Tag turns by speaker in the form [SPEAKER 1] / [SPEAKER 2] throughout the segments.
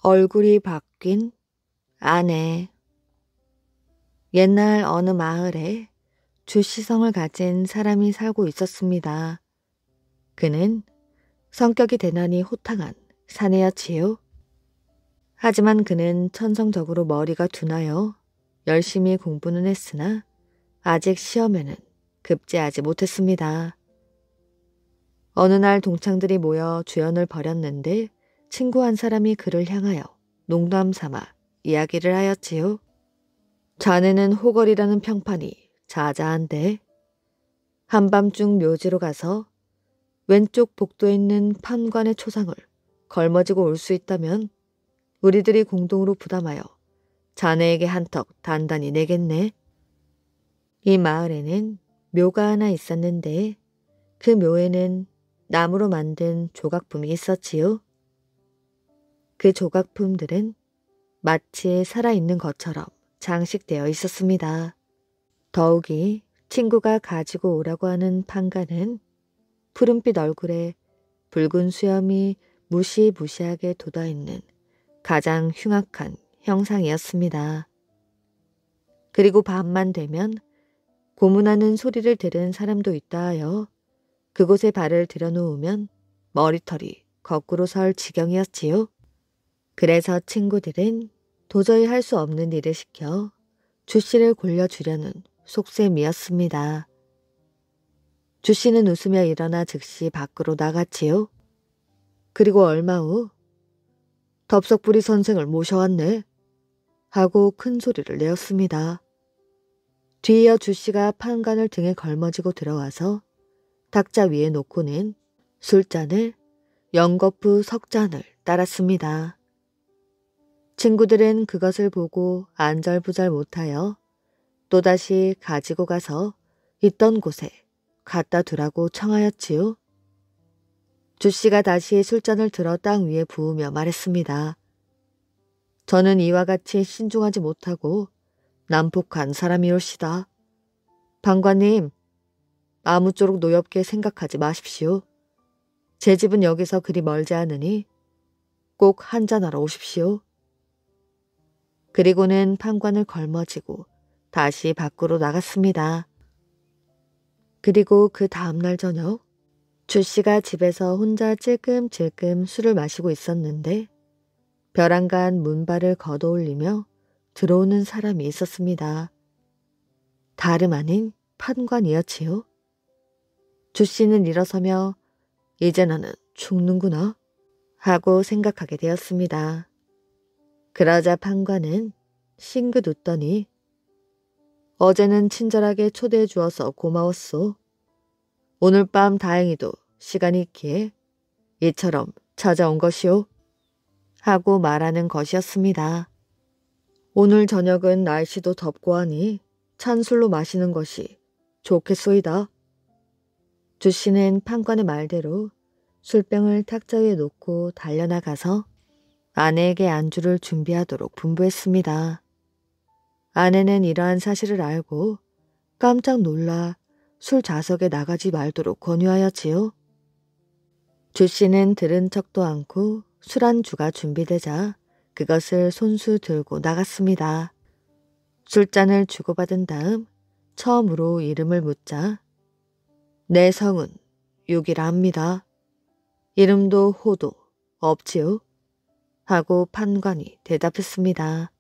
[SPEAKER 1] 얼굴이 바뀐 아내. 옛날 어느 마을에 주씨성을 가진 사람이 살고 있었습니다. 그는 성격이 대단히 호탕한 사내였지요. 하지만 그는 천성적으로 머리가 둔하여 열심히 공부는 했으나 아직 시험에는 급제하지 못했습니다. 어느 날 동창들이 모여 주연을 벌였는데 친구 한 사람이 그를 향하여 농담 삼아 이야기를 하였지요. 자네는 호걸이라는 평판이 자자한데 한밤중 묘지로 가서 왼쪽 복도에 있는 판관의 초상을 걸머지고 올 수 있다면 우리들이 공동으로 부담하여 자네에게 한턱 단단히 내겠네. 이 마을에는 묘가 하나 있었는데 그 묘에는 나무로 만든 조각품이 있었지요. 그 조각품들은 마치 살아있는 것처럼 장식되어 있었습니다. 더욱이 친구가 가지고 오라고 하는 판관은 푸른빛 얼굴에 붉은 수염이 무시무시하게 돋아있는 가장 흉악한 형상이었습니다. 그리고 밤만 되면 고문하는 소리를 들은 사람도 있다 하여 그곳에 발을 들여놓으면 머리털이 거꾸로 설 지경이었지요. 그래서 친구들은 도저히 할 수 없는 일을 시켜 주씨를 골려주려는 속셈이었습니다. 주씨는 웃으며 일어나 즉시 밖으로 나갔지요. 그리고 얼마 후 덥석부리 선생을 모셔왔네 하고 큰 소리를 내었습니다. 뒤이어 주씨가 판관을 등에 걸머지고 들어와서 탁자 위에 놓고는 술잔을 연거푸 석잔을 따랐습니다. 친구들은 그것을 보고 안절부절 못하여 또다시 가지고 가서 있던 곳에 갖다 두라고 청하였지요. 주씨가 다시 술잔을 들어 땅 위에 부으며 말했습니다. 저는 이와 같이 신중하지 못하고 난폭한 사람이올시다. 판관님, 아무쪼록 노엽게 생각하지 마십시오. 제 집은 여기서 그리 멀지 않으니 꼭 한잔하러 오십시오. 그리고는 판관을 걸머지고 다시 밖으로 나갔습니다. 그리고 그 다음날 저녁 주씨가 집에서 혼자 찔끔찔끔 술을 마시고 있었는데 벼랑간 문발을 걷어올리며 들어오는 사람이 있었습니다. 다름 아닌 판관이었지요. 주씨는 일어서며 이제 나는 죽는구나 하고 생각하게 되었습니다. 그러자 판관은 싱긋 웃더니 어제는 친절하게 초대해 주어서 고마웠소. 오늘 밤 다행히도 시간이 있기에 이처럼 찾아온 것이오. 하고 말하는 것이었습니다. 오늘 저녁은 날씨도 덥고 하니 찬술로 마시는 것이 좋겠소이다. 주씨는 판관의 말대로 술병을 탁자 위에 놓고 달려나가서 아내에게 안주를 준비하도록 분부했습니다. 아내는 이러한 사실을 알고 깜짝 놀라 술 좌석에 나가지 말도록 권유하였지요. 주씨는 들은 척도 않고 술안주가 준비되자 그것을 손수 들고 나갔습니다. 술잔을 주고받은 다음 처음으로 이름을 묻자 내 성은 육이라 합니다. 이름도 호도 없지요? 하고 판관이 대답했습니다.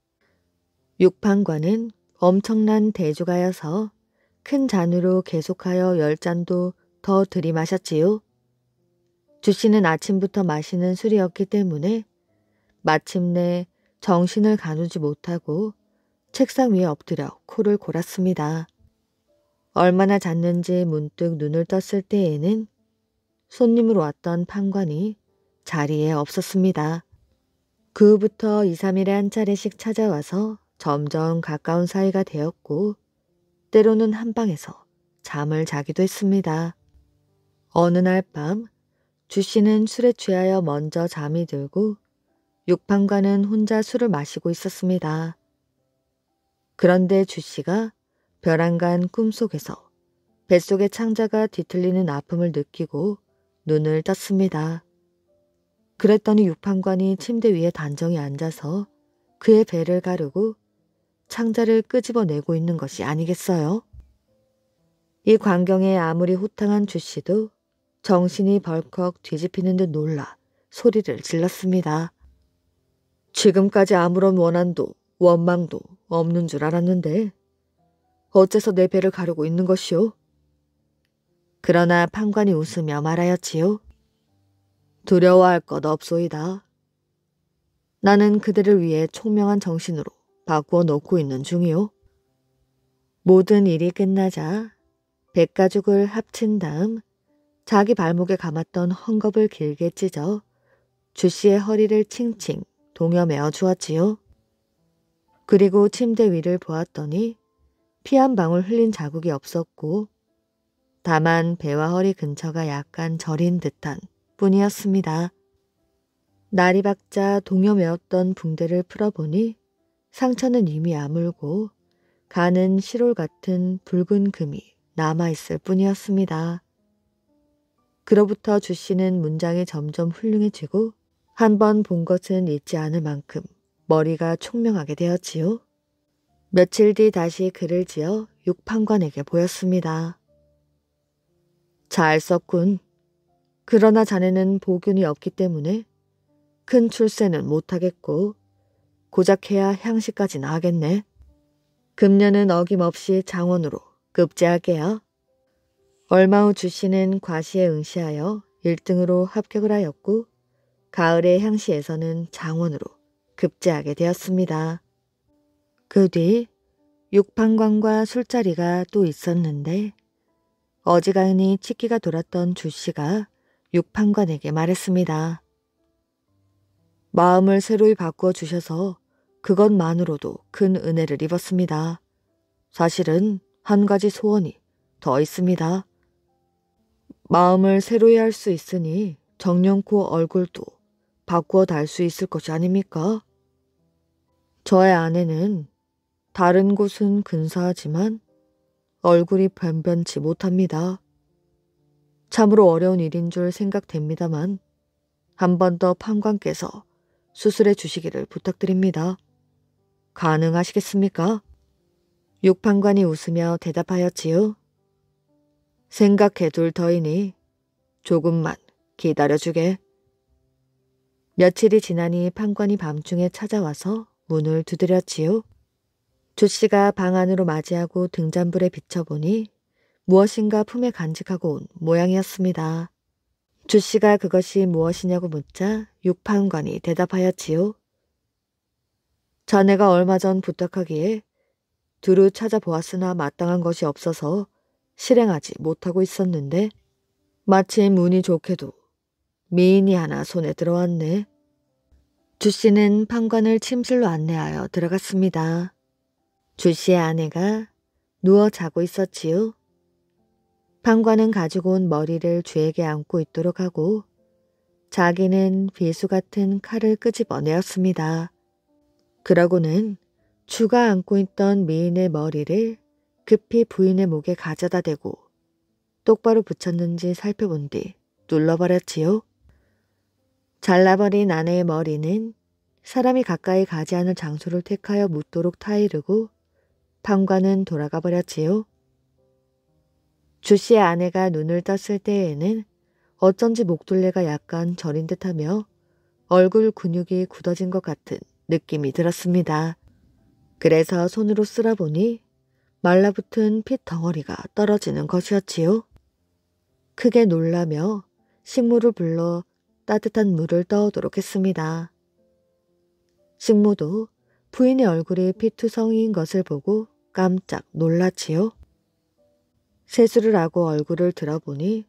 [SPEAKER 1] 육판관은 엄청난 대주가여서 큰 잔으로 계속하여 10잔도 더 들이마셨지요. 주씨는 아침부터 마시는 술이었기 때문에 마침내 정신을 가누지 못하고 책상 위에 엎드려 코를 골았습니다. 얼마나 잤는지 문득 눈을 떴을 때에는 손님으로 왔던 판관이 자리에 없었습니다. 그 후부터 2, 3일에 한 차례씩 찾아와서 점점 가까운 사이가 되었고 때로는 한 방에서 잠을 자기도 했습니다. 어느 날 밤 주씨는 술에 취하여 먼저 잠이 들고 육판관은 혼자 술을 마시고 있었습니다. 그런데 주씨가 벼랑간 꿈속에서 뱃속의 창자가 뒤틀리는 아픔을 느끼고 눈을 떴습니다. 그랬더니 육판관이 침대 위에 단정히 앉아서 그의 배를 가르고 창자를 끄집어내고 있는 것이 아니겠어요? 이 광경에 아무리 호탕한 주씨도 정신이 벌컥 뒤집히는 듯 놀라 소리를 질렀습니다. 지금까지 아무런 원한도 원망도 없는 줄 알았는데 어째서 내 배를 가르고 있는 것이오? 그러나 판관이 웃으며 말하였지요. 두려워할 것 없소이다. 나는 그들을 위해 총명한 정신으로 바꾸어 놓고 있는 중이오. 모든 일이 끝나자 백가죽을 합친 다음 자기 발목에 감았던 헝겊을 길게 찢어 주씨의 허리를 칭칭 동여매어 주었지요. 그리고 침대 위를 보았더니 피 한 방울 흘린 자국이 없었고 다만 배와 허리 근처가 약간 저린 듯한 뿐이었습니다. 날이 밝자 동여매었던 붕대를 풀어보니 상처는 이미 아물고 가는 시롤 같은 붉은 금이 남아있을 뿐이었습니다. 그로부터 주씨는 문장이 점점 훌륭해지고 한 번 본 것은 잊지 않을 만큼 머리가 총명하게 되었지요. 며칠 뒤 다시 글을 지어 육판관에게 보였습니다. 잘 썼군. 그러나 자네는 보균이 없기 때문에 큰 출세는 못하겠고 고작 해야 향시까지나 하겠네. 금년은 어김없이 장원으로 급제할게요. 얼마 후 주씨는 과시에 응시하여 1등으로 합격을 하였고 가을의 향시에서는 장원으로 급제하게 되었습니다. 그 뒤 육판관과 술자리가 또 있었는데 어지간히 치기가 돌았던 주씨가 육판관에게 말했습니다. 마음을 새로이 바꾸어 주셔서 그것만으로도 큰 은혜를 입었습니다. 사실은 한 가지 소원이 더 있습니다. 마음을 새로이 할 수 있으니 정령코 얼굴도 바꾸어 달 수 있을 것이 아닙니까? 저의 아내는 다른 곳은 근사하지만 얼굴이 변변치 못합니다. 참으로 어려운 일인 줄 생각됩니다만 한 번 더 판관께서 수술해 주시기를 부탁드립니다. 가능하시겠습니까? 육판관이 웃으며 대답하였지요. 생각해둘 터이니 조금만 기다려주게. 며칠이 지나니 판관이 밤중에 찾아와서 문을 두드렸지요. 주씨가 방 안으로 맞이하고 등잔불에 비춰보니 무엇인가 품에 간직하고 온 모양이었습니다. 주씨가 그것이 무엇이냐고 묻자 육판관이 대답하였지요. 자네가 얼마 전 부탁하기에 두루 찾아보았으나 마땅한 것이 없어서 실행하지 못하고 있었는데 마침 운이 좋게도 미인이 하나 손에 들어왔네. 주씨는 판관을 침실로 안내하여 들어갔습니다. 주씨의 아내가 누워 자고 있었지요. 판관은 가지고 온 머리를 주에게 안고 있도록 하고 자기는 비수 같은 칼을 끄집어내었습니다. 그러고는 주가 안고 있던 미인의 머리를 급히 부인의 목에 가져다 대고 똑바로 붙였는지 살펴본 뒤 눌러버렸지요. 잘라버린 아내의 머리는 사람이 가까이 가지 않을 장소를 택하여 묻도록 타이르고 판관은 돌아가 버렸지요. 주씨의 아내가 눈을 떴을 때에는 어쩐지 목둘레가 약간 저린 듯하며 얼굴 근육이 굳어진 것 같은 느낌이 들었습니다. 그래서 손으로 쓸어보니 말라붙은 핏 덩어리가 떨어지는 것이었지요. 크게 놀라며 식모를 불러 따뜻한 물을 떠오도록 했습니다. 식모도 부인의 얼굴이 피투성이인 것을 보고 깜짝 놀랐지요. 세수를 하고 얼굴을 들어보니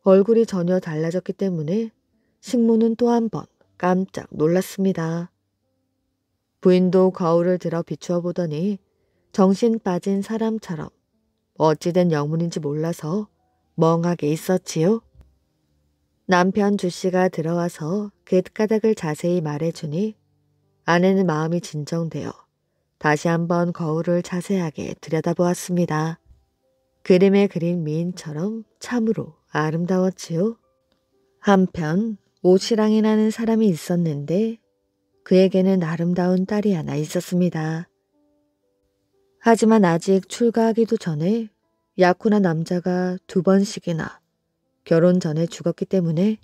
[SPEAKER 1] 얼굴이 전혀 달라졌기 때문에 식모는 또 한 번 깜짝 놀랐습니다. 부인도 거울을 들어 비추어 보더니 정신 빠진 사람처럼 어찌된 영문인지 몰라서 멍하게 있었지요. 남편 주씨가 들어와서 그 까닭을 자세히 말해주니 아내는 마음이 진정되어 다시 한번 거울을 자세하게 들여다보았습니다. 그림에 그린 미인처럼 참으로 아름다웠지요. 한편 오시랑이라는 사람이 있었는데 그에게는 아름다운 딸이 하나 있었습니다. 하지만 아직 출가하기도 전에 약혼한 남자가 2번씩이나 결혼 전에 죽었기 때문에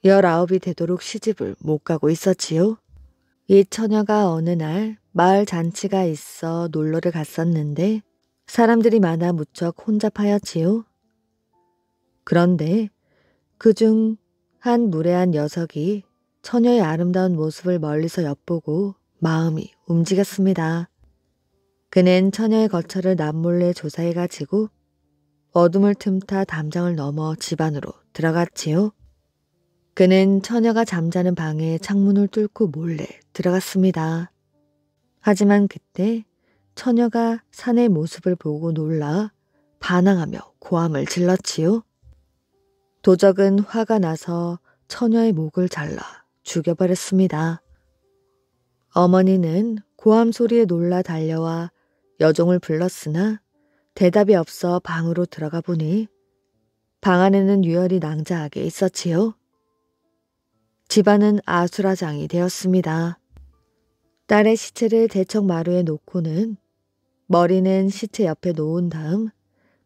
[SPEAKER 1] 19이 되도록 시집을 못 가고 있었지요. 이 처녀가 어느 날 마을 잔치가 있어 놀러를 갔었는데 사람들이 많아 무척 혼잡하였지요. 그런데 그중 한 무례한 녀석이 처녀의 아름다운 모습을 멀리서 엿보고 마음이 움직였습니다. 그는 처녀의 거처를 남몰래 조사해가지고 어둠을 틈타 담장을 넘어 집 안으로 들어갔지요. 그는 처녀가 잠자는 방에 창문을 뚫고 몰래 들어갔습니다. 하지만 그때 처녀가 사내의 모습을 보고 놀라 반항하며 고함을 질렀지요. 도적은 화가 나서 처녀의 목을 잘라 죽여버렸습니다. 어머니는 고함 소리에 놀라 달려와 여종을 불렀으나 대답이 없어 방으로 들어가 보니 방 안에는 유혈이 낭자하게 있었지요. 집안은 아수라장이 되었습니다. 딸의 시체를 대청 마루에 놓고는 머리는 시체 옆에 놓은 다음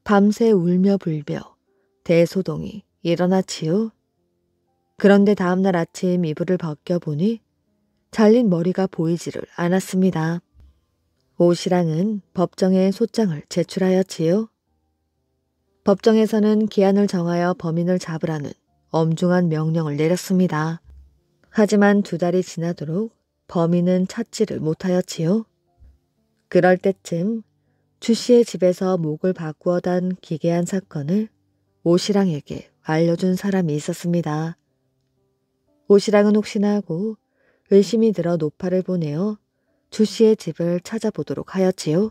[SPEAKER 1] 밤새 울며 불며 대소동이 일어났지요. 그런데 다음날 아침 이불을 벗겨보니 잘린 머리가 보이지를 않았습니다. 오시랑은 법정에 소장을 제출하였지요. 법정에서는 기한을 정하여 범인을 잡으라는 엄중한 명령을 내렸습니다. 하지만 2달이 지나도록 범인은 찾지를 못하였지요. 그럴 때쯤 주씨의 집에서 목을 바꾸어 단 기괴한 사건을 오시랑에게 알려준 사람이 있었습니다. 오시랑은 혹시나 하고 의심이 들어 노파를 보내어 주씨의 집을 찾아보도록 하였지요.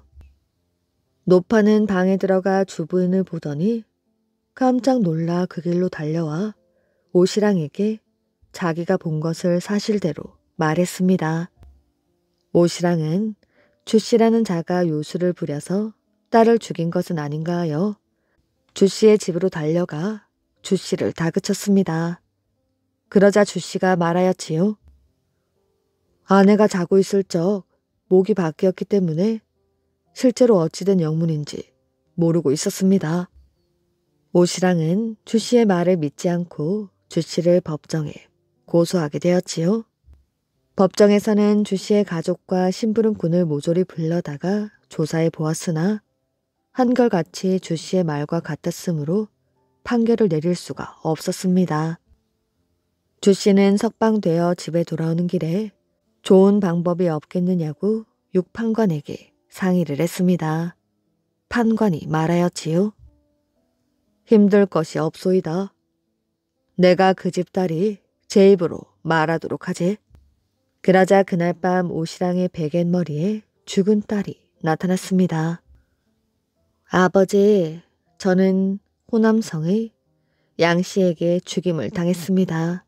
[SPEAKER 1] 노파는 방에 들어가 주부인을 보더니 깜짝 놀라 그 길로 달려와 오시랑에게 자기가 본 것을 사실대로 말했습니다. 오시랑은 주씨라는 자가 요술을 부려서 딸을 죽인 것은 아닌가 하여 주씨의 집으로 달려가 주씨를 다그쳤습니다. 그러자 주씨가 말하였지요. 아내가 자고 있을 적 목이 바뀌었기 때문에 실제로 어찌된 영문인지 모르고 있었습니다. 오시랑은 주씨의 말을 믿지 않고 주씨를 법정에 고소하게 되었지요. 법정에서는 주씨의 가족과 심부름꾼을 모조리 불러다가 조사해 보았으나 한결같이 주씨의 말과 같았으므로 판결을 내릴 수가 없었습니다. 주씨는 석방되어 집에 돌아오는 길에 좋은 방법이 없겠느냐고 육판관에게 상의를 했습니다. 판관이 말하였지요. 힘들 것이 없소이다. 내가 그 집 딸이 제 입으로 말하도록 하지. 그러자 그날 밤 오시랑의 베갯머리에 죽은 딸이 나타났습니다. 아버지, 저는 호남성의 양씨에게 죽임을 당했습니다.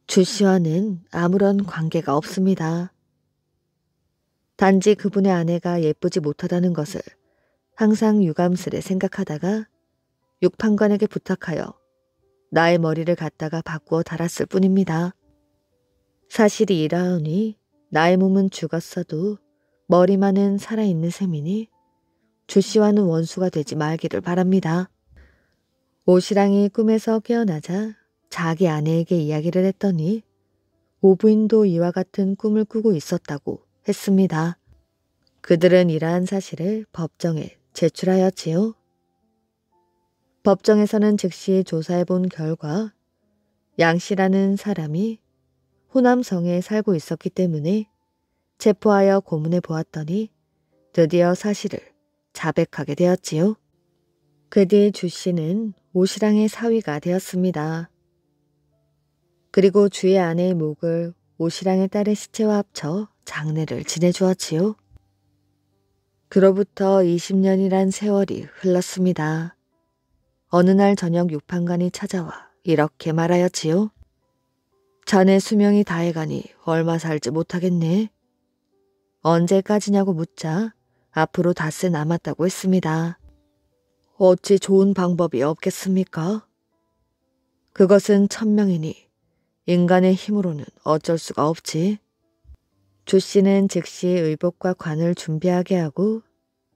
[SPEAKER 1] 주씨와는 아무런 관계가 없습니다. 단지 그분의 아내가 예쁘지 못하다는 것을 항상 유감스레 생각하다가 육판관에게 부탁하여 나의 머리를 갖다가 바꾸어 달았을 뿐입니다. 사실이 이러하니 나의 몸은 죽었어도 머리만은 살아있는 셈이니 주씨와는 원수가 되지 말기를 바랍니다. 오시랑이 꿈에서 깨어나자 자기 아내에게 이야기를 했더니 오부인도 이와 같은 꿈을 꾸고 있었다고 했습니다. 그들은 이러한 사실을 법정에 제출하였지요. 법정에서는 즉시 조사해 본 결과 양씨라는 사람이 호남성에 살고 있었기 때문에 체포하여 고문해 보았더니 드디어 사실을 자백하게 되었지요. 그 뒤 주씨는 오시랑의 사위가 되었습니다. 그리고 주의 아내의 목을 오시랑의 딸의 시체와 합쳐 장례를 지내주었지요. 그로부터 20년이란 세월이 흘렀습니다. 어느 날 저녁 육판관이 찾아와 이렇게 말하였지요. 자네 수명이 다해가니 얼마 살지 못하겠네. 언제까지냐고 묻자 앞으로 닷새 남았다고 했습니다. 어찌 좋은 방법이 없겠습니까? 그것은 천명이니 인간의 힘으로는 어쩔 수가 없지. 조 씨는 즉시 의복과 관을 준비하게 하고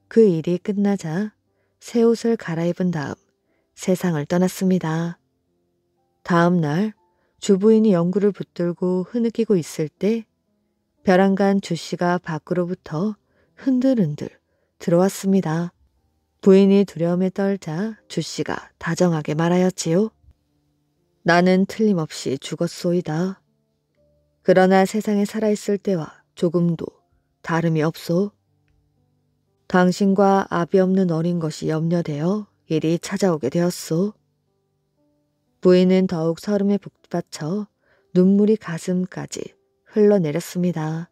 [SPEAKER 1] 그 일이 끝나자 새 옷을 갈아입은 다음 세상을 떠났습니다. 다음 날 주부인이 연구를 붙들고 흐느끼고 있을 때 벼랑간 조 씨가 밖으로부터 흔들흔들 들어왔습니다. 부인이 두려움에 떨자 조 씨가 다정하게 말하였지요. 나는 틀림없이 죽었소이다. 그러나 세상에 살아있을 때와 조금도 다름이 없소. 당신과 아비 없는 어린 것이 염려되어 일이 찾아오게 되었소. 부인은 더욱 설움에 북받쳐 눈물이 가슴까지 흘러내렸습니다.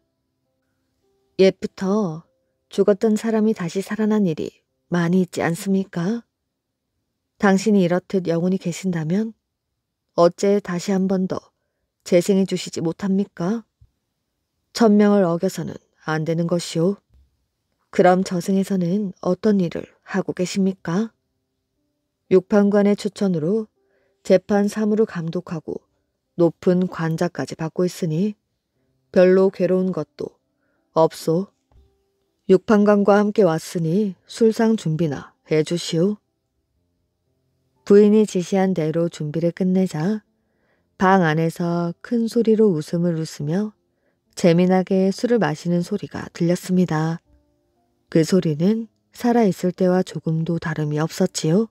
[SPEAKER 1] 옛부터 죽었던 사람이 다시 살아난 일이 많이 있지 않습니까? 당신이 이렇듯 영혼이 계신다면 어째 다시 한 번 더 재생해 주시지 못합니까? 천명을 어겨서는 안 되는 것이오. 그럼 저승에서는 어떤 일을 하고 계십니까? 육판관의 추천으로 재판 사무를 감독하고 높은 관자까지 받고 있으니 별로 괴로운 것도 없소. 육판관과 함께 왔으니 술상 준비나 해주시오. 부인이 지시한 대로 준비를 끝내자 방 안에서 큰 소리로 웃음을 웃으며 재미나게 술을 마시는 소리가 들렸습니다. 그 소리는 살아있을 때와 조금도 다름이 없었지요.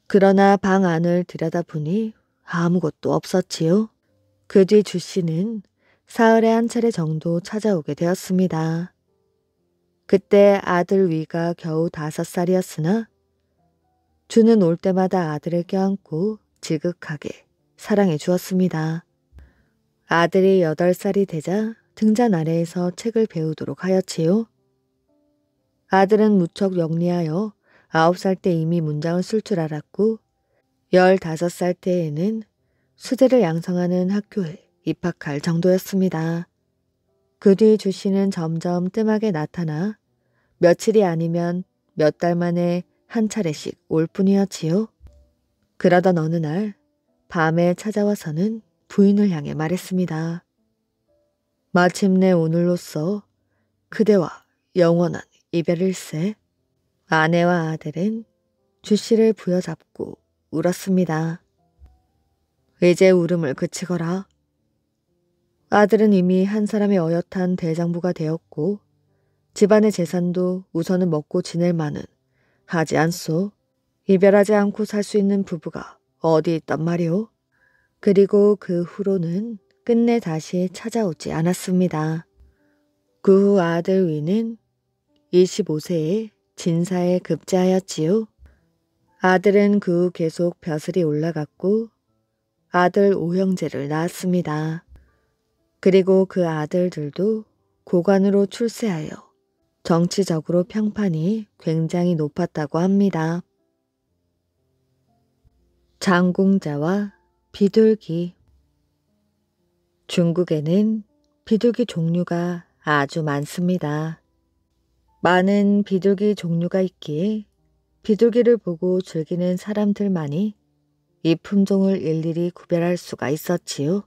[SPEAKER 1] 그러나 방 안을 들여다보니 아무것도 없었지요. 그 뒤 주 씨는 사흘에 한 차례 정도 찾아오게 되었습니다. 그때 아들 위가 겨우 5살이었으나 주는 올 때마다 아들을 껴안고 지극하게 사랑해 주었습니다. 아들이 8살이 되자 등잔 아래에서 책을 배우도록 하였지요. 아들은 무척 영리하여 9살 때 이미 문장을 쓸 줄 알았고 15살 때에는 수재를 양성하는 학교에 입학할 정도였습니다. 그 뒤 주 씨는 점점 뜸하게 나타나 며칠이 아니면 몇 달 만에 한 차례씩 올 뿐이었지요. 그러던 어느 날 밤에 찾아와서는 부인을 향해 말했습니다. 마침내 오늘로써 그대와 영원한 이별일세. 아내와 아들은 주 씨를 부여잡고 울었습니다. 이제 울음을 그치거라. 아들은 이미 한 사람의 어엿한 대장부가 되었고 집안의 재산도 우선은 먹고 지낼 만은 하지 않소. 이별하지 않고 살 수 있는 부부가 어디 있단 말이오. 그리고 그 후로는 끝내 다시 찾아오지 않았습니다. 그 후 아들 위는 25세에 진사에 급제하였지요. 아들은 그 후 계속 벼슬이 올라갔고 아들 5형제를 낳았습니다. 그리고 그 아들들도 고관으로 출세하여 정치적으로 평판이 굉장히 높았다고 합니다. 장공자와 비둘기. 중국에는 비둘기 종류가 아주 많습니다. 많은 비둘기 종류가 있기에 비둘기를 보고 즐기는 사람들만이 이 품종을 일일이 구별할 수가 있었지요.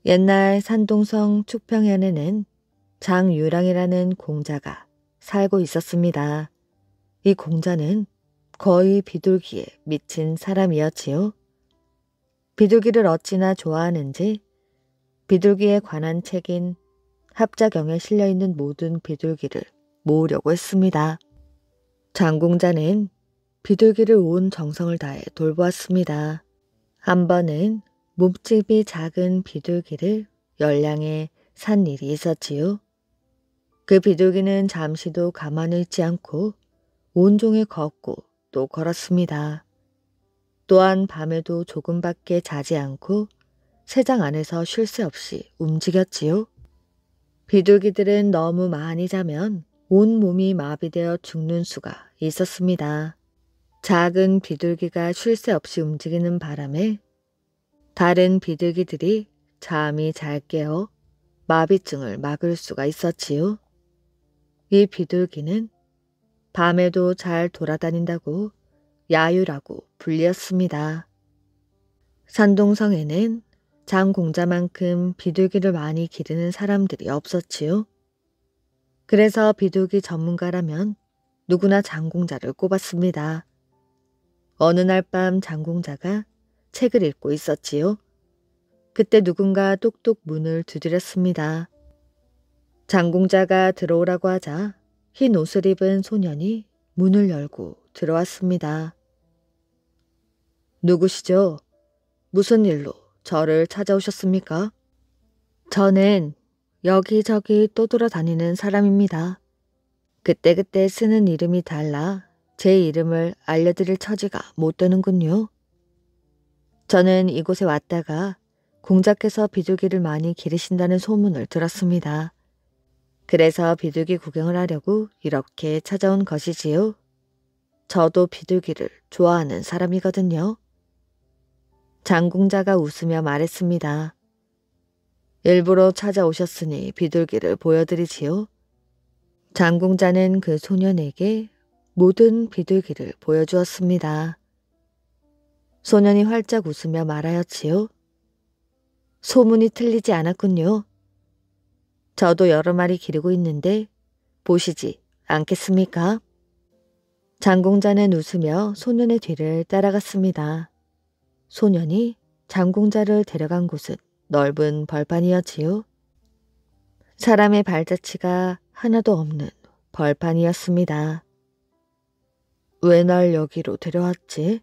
[SPEAKER 1] 옛날 산동성 축평현에는 장유랑이라는 공자가 살고 있었습니다. 이 공자는 거의 비둘기에 미친 사람이었지요. 비둘기를 어찌나 좋아하는지 비둘기에 관한 책인 합자경에 실려있는 모든 비둘기를 모으려고 했습니다. 장공자는 비둘기를 온 정성을 다해 돌보았습니다. 한 번은 몸집이 작은 비둘기를 열량에 산 일이 있었지요. 그 비둘기는 잠시도 가만히 있지 않고 온종일 걷고 또 걸었습니다. 또한 밤에도 조금밖에 자지 않고 새장 안에서 쉴 새 없이 움직였지요. 비둘기들은 너무 많이 자면 온몸이 마비되어 죽는 수가 있었습니다. 작은 비둘기가 쉴 새 없이 움직이는 바람에 다른 비둘기들이 잠이 잘 깨어 마비증을 막을 수가 있었지요. 이 비둘기는 밤에도 잘 돌아다닌다고 야유라고 불리었습니다. 산동성에는 장공자만큼 비둘기를 많이 기르는 사람들이 없었지요. 그래서 비둘기 전문가라면 누구나 장공자를 꼽았습니다. 어느 날 밤 장공자가 책을 읽고 있었지요. 그때 누군가 똑똑 문을 두드렸습니다. 장공자가 들어오라고 하자 흰 옷을 입은 소년이 문을 열고 들어왔습니다. 누구시죠? 무슨 일로 저를 찾아오셨습니까? 저는 여기저기 떠돌아다니는 사람입니다. 그때그때 쓰는 이름이 달라 제 이름을 알려드릴 처지가 못 되는군요. 저는 이곳에 왔다가 공자께서 비둘기를 많이 기르신다는 소문을 들었습니다. 그래서 비둘기 구경을 하려고 이렇게 찾아온 것이지요. 저도 비둘기를 좋아하는 사람이거든요. 장공자가 웃으며 말했습니다. 일부러 찾아오셨으니 비둘기를 보여드리지요. 장공자는 그 소년에게 모든 비둘기를 보여주었습니다. 소년이 활짝 웃으며 말하였지요. 소문이 틀리지 않았군요. 저도 여러 마리 기르고 있는데 보시지 않겠습니까? 장공자는 웃으며 소년의 뒤를 따라갔습니다. 소년이 장공자를 데려간 곳은 넓은 벌판이었지요. 사람의 발자취가 하나도 없는 벌판이었습니다. 왜 날 여기로 데려왔지?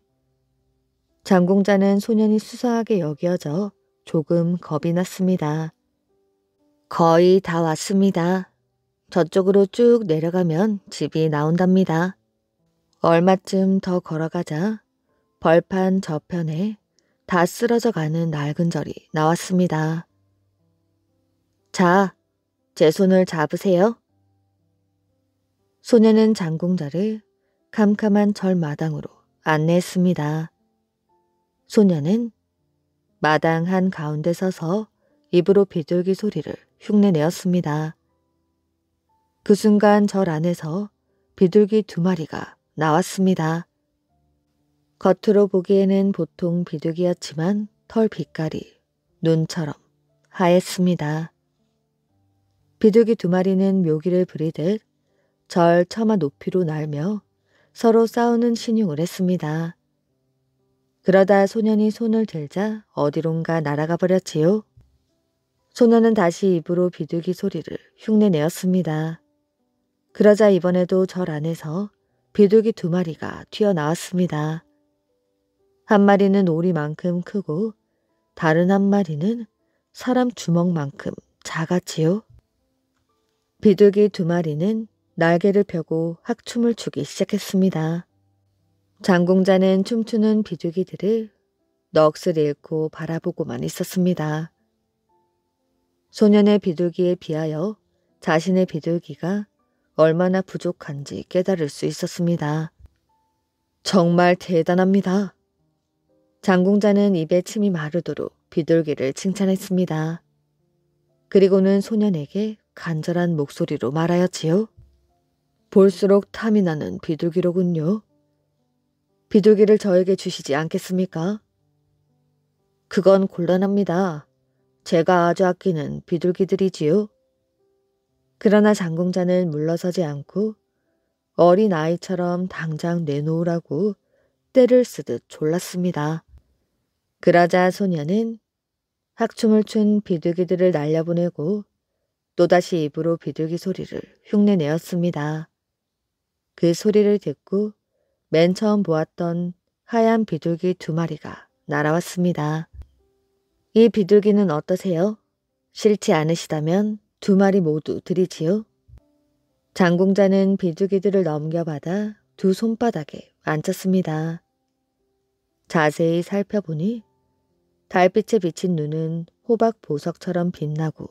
[SPEAKER 1] 장공자는 소년이 수상하게 여겨져 조금 겁이 났습니다. 거의 다 왔습니다. 저쪽으로 쭉 내려가면 집이 나온답니다. 얼마쯤 더 걸어가자 벌판 저편에 다 쓰러져 가는 낡은 절이 나왔습니다. 자, 제 손을 잡으세요. 소년은 장공자를 캄캄한 절 마당으로 안내했습니다. 소년은 마당 한 가운데 서서 입으로 비둘기 소리를 흉내내었습니다. 그 순간 절 안에서 비둘기 2마리가 나왔습니다. 겉으로 보기에는 보통 비둘기였지만 털 빛깔이 눈처럼 하였습니다. 비둘기 2마리는 묘기를 부리듯 절 처마 높이로 날며 서로 싸우는 신용을 했습니다. 그러다 소년이 손을 들자 어디론가 날아가 버렸지요. 소년은 다시 입으로 비둘기 소리를 흉내내었습니다. 그러자 이번에도 절 안에서 비둘기 2마리가 튀어나왔습니다. 한 마리는 오리만큼 크고 다른 한 마리는 사람 주먹만큼 작았지요. 비둘기 2마리는 날개를 펴고 학춤을 추기 시작했습니다. 장공자는 춤추는 비둘기들을 넋을 잃고 바라보고만 있었습니다. 소년의 비둘기에 비하여 자신의 비둘기가 얼마나 부족한지 깨달을 수 있었습니다. 정말 대단합니다. 장공자는 입에 침이 마르도록 비둘기를 칭찬했습니다. 그리고는 소년에게 간절한 목소리로 말하였지요. 볼수록 탐이 나는 비둘기로군요. 비둘기를 저에게 주시지 않겠습니까? 그건 곤란합니다. 제가 아주 아끼는 비둘기들이지요. 그러나 장공자는 물러서지 않고 어린 아이처럼 당장 내놓으라고 떼를 쓰듯 졸랐습니다. 그러자 소년은 학춤을 춘 비둘기들을 날려보내고 또다시 입으로 비둘기 소리를 흉내내었습니다. 그 소리를 듣고 맨 처음 보았던 하얀 비둘기 2마리가 날아왔습니다. 이 비둘기는 어떠세요? 싫지 않으시다면 2마리 모두 드리지요. 장공자는 비둘기들을 넘겨받아 2 손바닥에 앉혔습니다. 자세히 살펴보니 달빛에 비친 눈은 호박 보석처럼 빛나고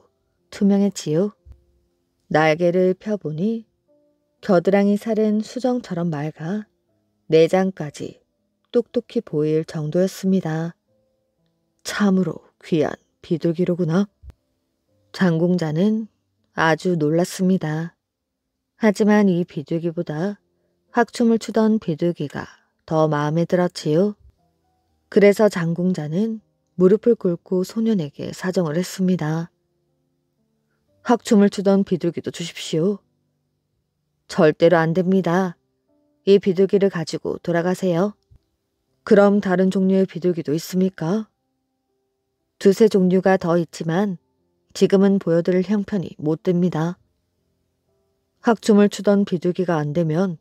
[SPEAKER 1] 투명했지요. 날개를 펴보니 겨드랑이 살은 수정처럼 맑아 내장까지 똑똑히 보일 정도였습니다. 참으로 귀한 비둘기로구나. 장공자는 아주 놀랐습니다. 하지만 이 비둘기보다 학춤을 추던 비둘기가 더 마음에 들었지요. 그래서 장공자는 무릎을 꿇고 소년에게 사정을 했습니다. 학춤을 추던 비둘기도 주십시오. 절대로 안 됩니다. 이 비둘기를 가지고 돌아가세요. 그럼 다른 종류의 비둘기도 있습니까? 두세 종류가 더 있지만 지금은 보여드릴 형편이 못 됩니다. 학춤을 추던 비둘기가 안 되면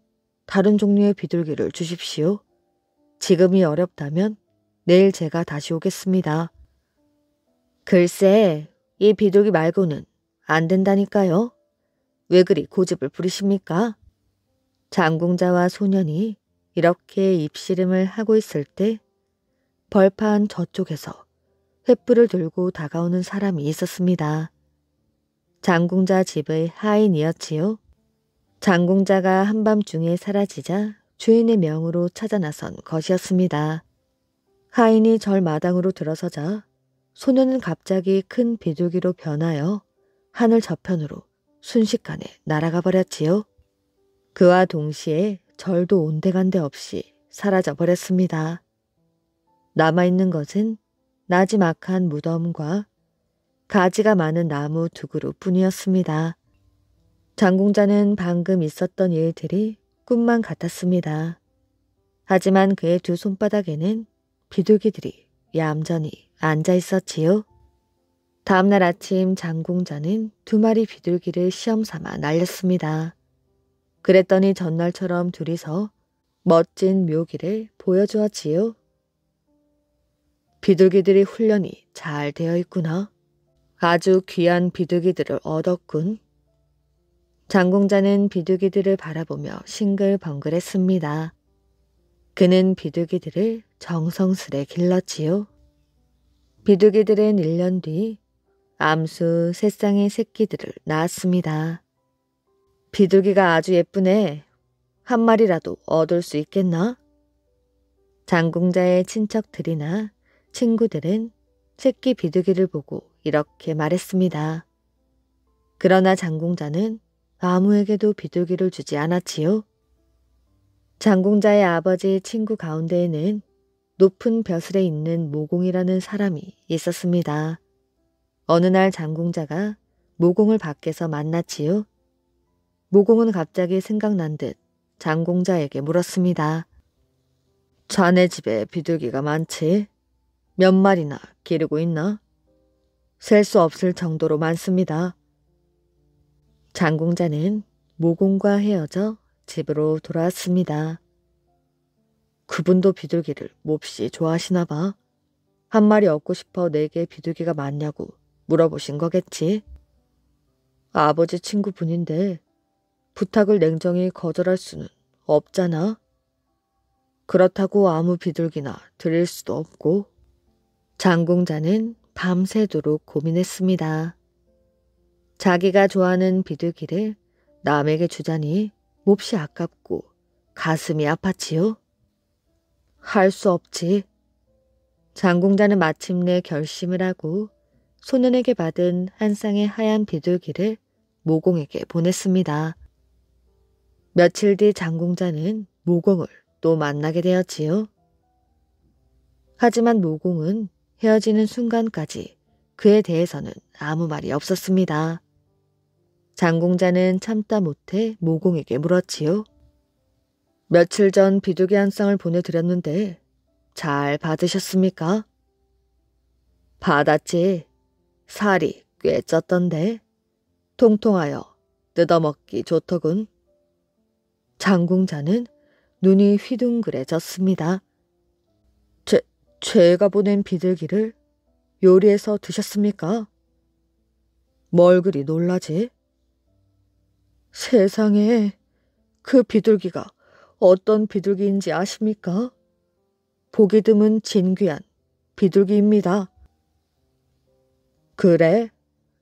[SPEAKER 1] 다른 종류의 비둘기를 주십시오. 지금이 어렵다면 내일 제가 다시 오겠습니다. 글쎄, 이 비둘기 말고는 안 된다니까요. 왜 그리 고집을 부리십니까? 장궁자와 소년이 이렇게 입씨름을 하고 있을 때 벌판 저쪽에서 횃불을 들고 다가오는 사람이 있었습니다. 장궁자 집의 하인이었지요. 장궁자가 한밤중에 사라지자 주인의 명으로 찾아 나선 것이었습니다. 하인이 절 마당으로 들어서자 소년은 갑자기 큰 비둘기로 변하여 하늘 저편으로 순식간에 날아가 버렸지요. 그와 동시에 절도 온데간데 없이 사라져 버렸습니다. 남아있는 것은 나지막한 무덤과 가지가 많은 나무 두 그루 뿐이었습니다. 장궁자는 방금 있었던 일들이 꿈만 같았습니다. 하지만 그의 두 손바닥에는 비둘기들이 얌전히 앉아 있었지요. 다음날 아침 장궁자는 두 마리 비둘기를 시험삼아 날렸습니다. 그랬더니 전날처럼 둘이서 멋진 묘기를 보여주었지요. 비둘기들이 훈련이 잘 되어 있구나. 아주 귀한 비둘기들을 얻었군. 장궁자는 비둘기들을 바라보며 싱글벙글했습니다. 그는 비둘기들을 정성스레 길렀지요. 비둘기들은 1년 뒤 암수 3쌍의 새끼들을 낳았습니다. 비둘기가 아주 예쁘네. 한 마리라도 얻을 수 있겠나? 장궁자의 친척들이나 친구들은 새끼 비둘기를 보고 이렇게 말했습니다. 그러나 장궁자는 아무에게도 비둘기를 주지 않았지요. 장궁자의 아버지 친구 가운데에는 높은 벼슬에 있는 모공이라는 사람이 있었습니다. 어느 날 장궁자가 모공을 밖에서 만났지요. 모공은 갑자기 생각난 듯 장궁자에게 물었습니다. 자네 집에 비둘기가 많지? 몇 마리나 기르고 있나? 셀 수 없을 정도로 많습니다. 장궁자는 모공과 헤어져 집으로 돌아왔습니다. 그분도 비둘기를 몹시 좋아하시나 봐. 한 마리 얻고 싶어 내게 비둘기가 많냐고 물어보신 거겠지? 아버지 친구분인데 부탁을 냉정히 거절할 수는 없잖아. 그렇다고 아무 비둘기나 드릴 수도 없고. 장궁자는 밤새도록 고민했습니다. 자기가 좋아하는 비둘기를 남에게 주자니 몹시 아깝고 가슴이 아팠지요. 할 수 없지. 장궁자는 마침내 결심을 하고 소년에게 받은 한 쌍의 하얀 비둘기를 모공에게 보냈습니다. 며칠 뒤 장궁자는 모공을 또 만나게 되었지요. 하지만 모공은 헤어지는 순간까지 그에 대해서는 아무 말이 없었습니다. 장궁자는 참다 못해 모공에게 물었지요. 며칠 전 비둘기 한 쌍을 보내드렸는데 잘 받으셨습니까? 받았지. 살이 꽤 쪘던데 통통하여 뜯어먹기 좋더군. 장궁자는 눈이 휘둥그레졌습니다. 제가 보낸 비둘기를 요리해서 드셨습니까? 뭘 그리 놀라지? 세상에, 그 비둘기가 어떤 비둘기인지 아십니까? 보기 드문 진귀한 비둘기입니다. 그래?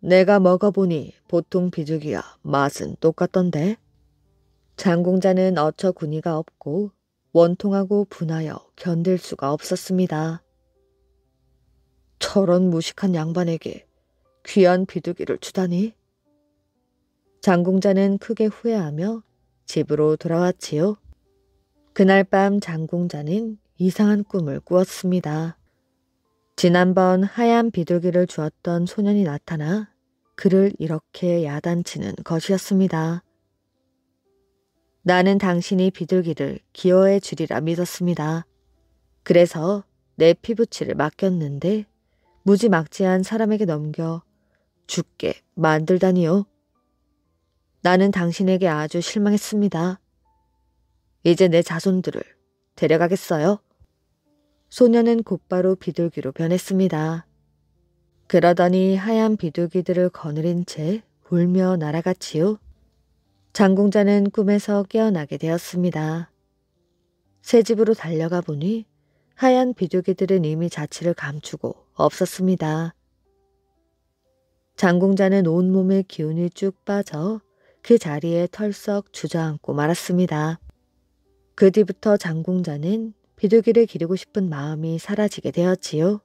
[SPEAKER 1] 내가 먹어보니 보통 비둘기와 맛은 똑같던데. 장궁자는 어처구니가 없고 원통하고 분하여 견딜 수가 없었습니다. 저런 무식한 양반에게 귀한 비둘기를 주다니. 장궁자는 크게 후회하며 집으로 돌아왔지요. 그날 밤 장궁자는 이상한 꿈을 꾸었습니다. 지난번 하얀 비둘기를 주었던 소년이 나타나 그를 이렇게 야단치는 것이었습니다. 나는 당신이 비둘기를 기어해 주리라 믿었습니다. 그래서 내 피부치를 맡겼는데 무지막지한 사람에게 넘겨 죽게 만들다니요. 나는 당신에게 아주 실망했습니다. 이제 내 자손들을 데려가겠어요. 소녀는 곧바로 비둘기로 변했습니다. 그러더니 하얀 비둘기들을 거느린 채 울며 날아갔지요. 장공자는 꿈에서 깨어나게 되었습니다. 새 집으로 달려가 보니 하얀 비둘기들은 이미 자취를 감추고 없었습니다. 장공자는 온몸의 기운이 쭉 빠져 그 자리에 털썩 주저앉고 말았습니다. 그 뒤부터 장공자는 비둘기를 기르고 싶은 마음이 사라지게 되었지요.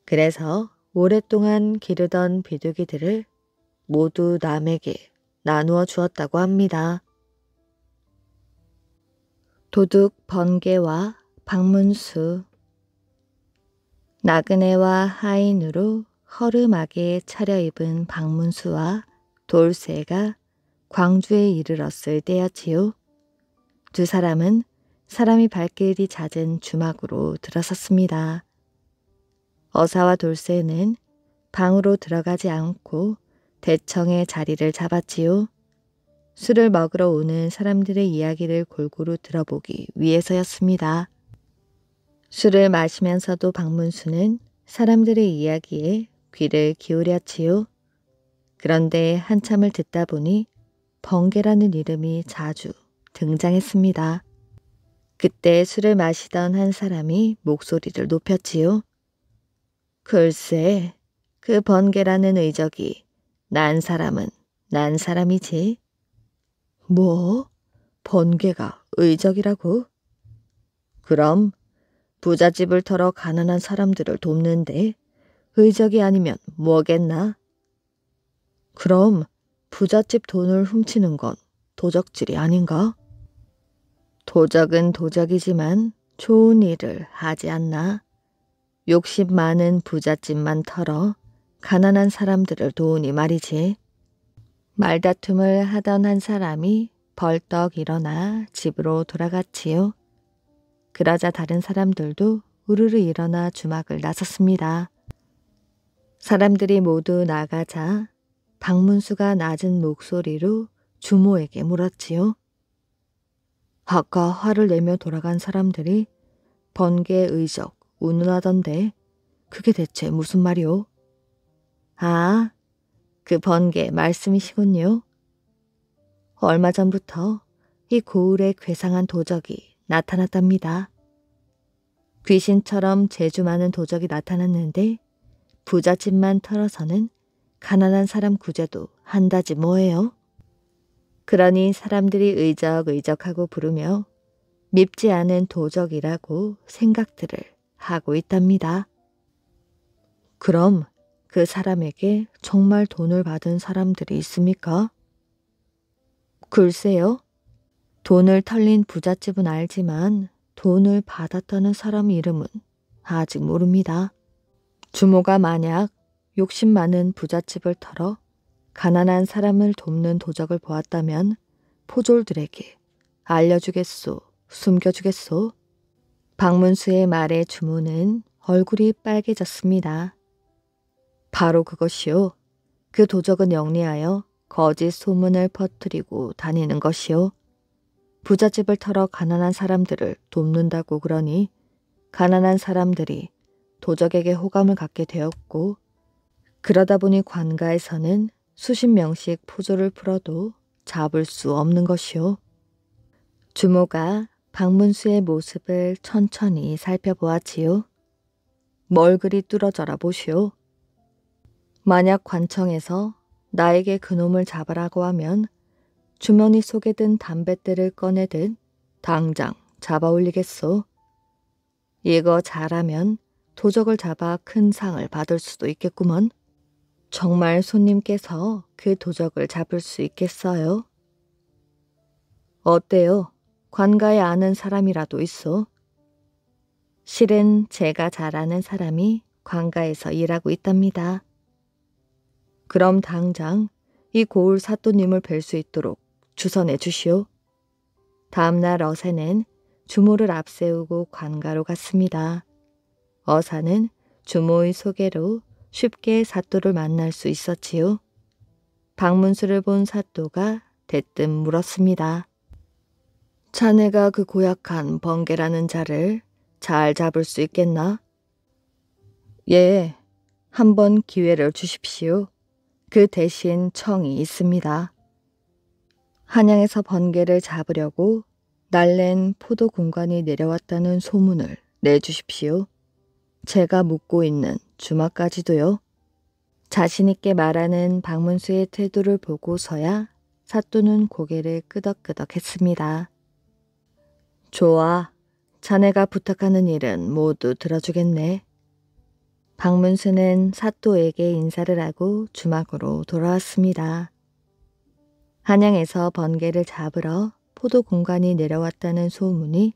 [SPEAKER 1] 그래서 오랫동안 기르던 비둘기들을 모두 남에게 나누어 주었다고 합니다. 도둑 번개와 박문수. 나그네와 하인으로 허름하게 차려입은 박문수와 돌쇠가 광주에 이르렀을 때였지요. 두 사람은 사람이 발길이 잦은 주막으로 들어섰습니다. 어사와 돌쇠는 방으로 들어가지 않고 대청에 자리를 잡았지요. 술을 먹으러 오는 사람들의 이야기를 골고루 들어보기 위해서였습니다. 술을 마시면서도 박문수는 사람들의 이야기에 귀를 기울였지요. 그런데 한참을 듣다 보니 번개라는 이름이 자주 등장했습니다. 그때 술을 마시던 한 사람이 목소리를 높였지요. 글쎄, 그 번개라는 의적이 난 사람은 난 사람이지. 뭐? 번개가 의적이라고? 그럼 부잣집을 털어 가난한 사람들을 돕는데 의적이 아니면 뭐겠나? 그럼 부잣집 돈을 훔치는 건 도적질이 아닌가? 도적은 도적이지만 좋은 일을 하지 않나? 욕심 많은 부잣집만 털어 가난한 사람들을 도우니 말이지. 말다툼을 하던 한 사람이 벌떡 일어나 집으로 돌아갔지요. 그러자 다른 사람들도 우르르 일어나 주막을 나섰습니다. 사람들이 모두 나가자 박문수가 낮은 목소리로 주모에게 물었지요. 아까 화를 내며 돌아간 사람들이 번개 의적 운운하던데 그게 대체 무슨 말이오? 아, 그 번개 말씀이시군요. 얼마 전부터 이 고을에 괴상한 도적이 나타났답니다. 귀신처럼 재주 많은 도적이 나타났는데 부잣집만 털어서는 가난한 사람 구제도 한다지 뭐예요. 그러니 사람들이 의적의적하고 부르며 밉지 않은 도적이라고 생각들을 하고 있답니다. 그럼 그 사람에게 정말 돈을 받은 사람들이 있습니까? 글쎄요. 돈을 털린 부잣집은 알지만 돈을 받았다는 사람 이름은 아직 모릅니다. 주모가 만약 욕심 많은 부잣집을 털어 가난한 사람을 돕는 도적을 보았다면 포졸들에게 알려주겠소, 숨겨주겠소. 박문수의 말에 주모는 얼굴이 빨개졌습니다. 바로 그것이요. 그 도적은 영리하여 거짓 소문을 퍼뜨리고 다니는 것이요. 부잣집을 털어 가난한 사람들을 돕는다고 그러니 가난한 사람들이 도적에게 호감을 갖게 되었고 그러다 보니 관가에서는 수십 명씩 포졸을 풀어도 잡을 수 없는 것이요. 주모가 박문수의 모습을 천천히 살펴보았지요. 뭘 그리 뚫어져라 보시오. 만약 관청에서 나에게 그놈을 잡으라고 하면 주머니 속에 든 담뱃대를 꺼내든 당장 잡아 올리겠소. 이거 잘하면 도적을 잡아 큰 상을 받을 수도 있겠구먼. 정말 손님께서 그 도적을 잡을 수 있겠어요? 어때요? 관가에 아는 사람이라도 있어? 실은 제가 잘 아는 사람이 관가에서 일하고 있답니다. 그럼 당장 이 고을 사또님을 뵐 수 있도록 주선해 주시오. 다음날 어새는 주모를 앞세우고 관가로 갔습니다. 어사는 주모의 소개로 쉽게 사또를 만날 수 있었지요. 박문수를 본 사또가 대뜸 물었습니다. 자네가 그 고약한 번개라는 자를 잘 잡을 수 있겠나? 예, 한번 기회를 주십시오. 그 대신 청이 있습니다. 한양에서 번개를 잡으려고 날랜 포도 군관이 내려왔다는 소문을 내주십시오. 제가 묻고 있는 주막까지도요. 자신있게 말하는 박문수의 태도를 보고서야 사또는 고개를 끄덕끄덕했습니다. 좋아, 자네가 부탁하는 일은 모두 들어주겠네. 박문수는 사또에게 인사를 하고 주막으로 돌아왔습니다. 한양에서 번개를 잡으러 포도 공관이 내려왔다는 소문이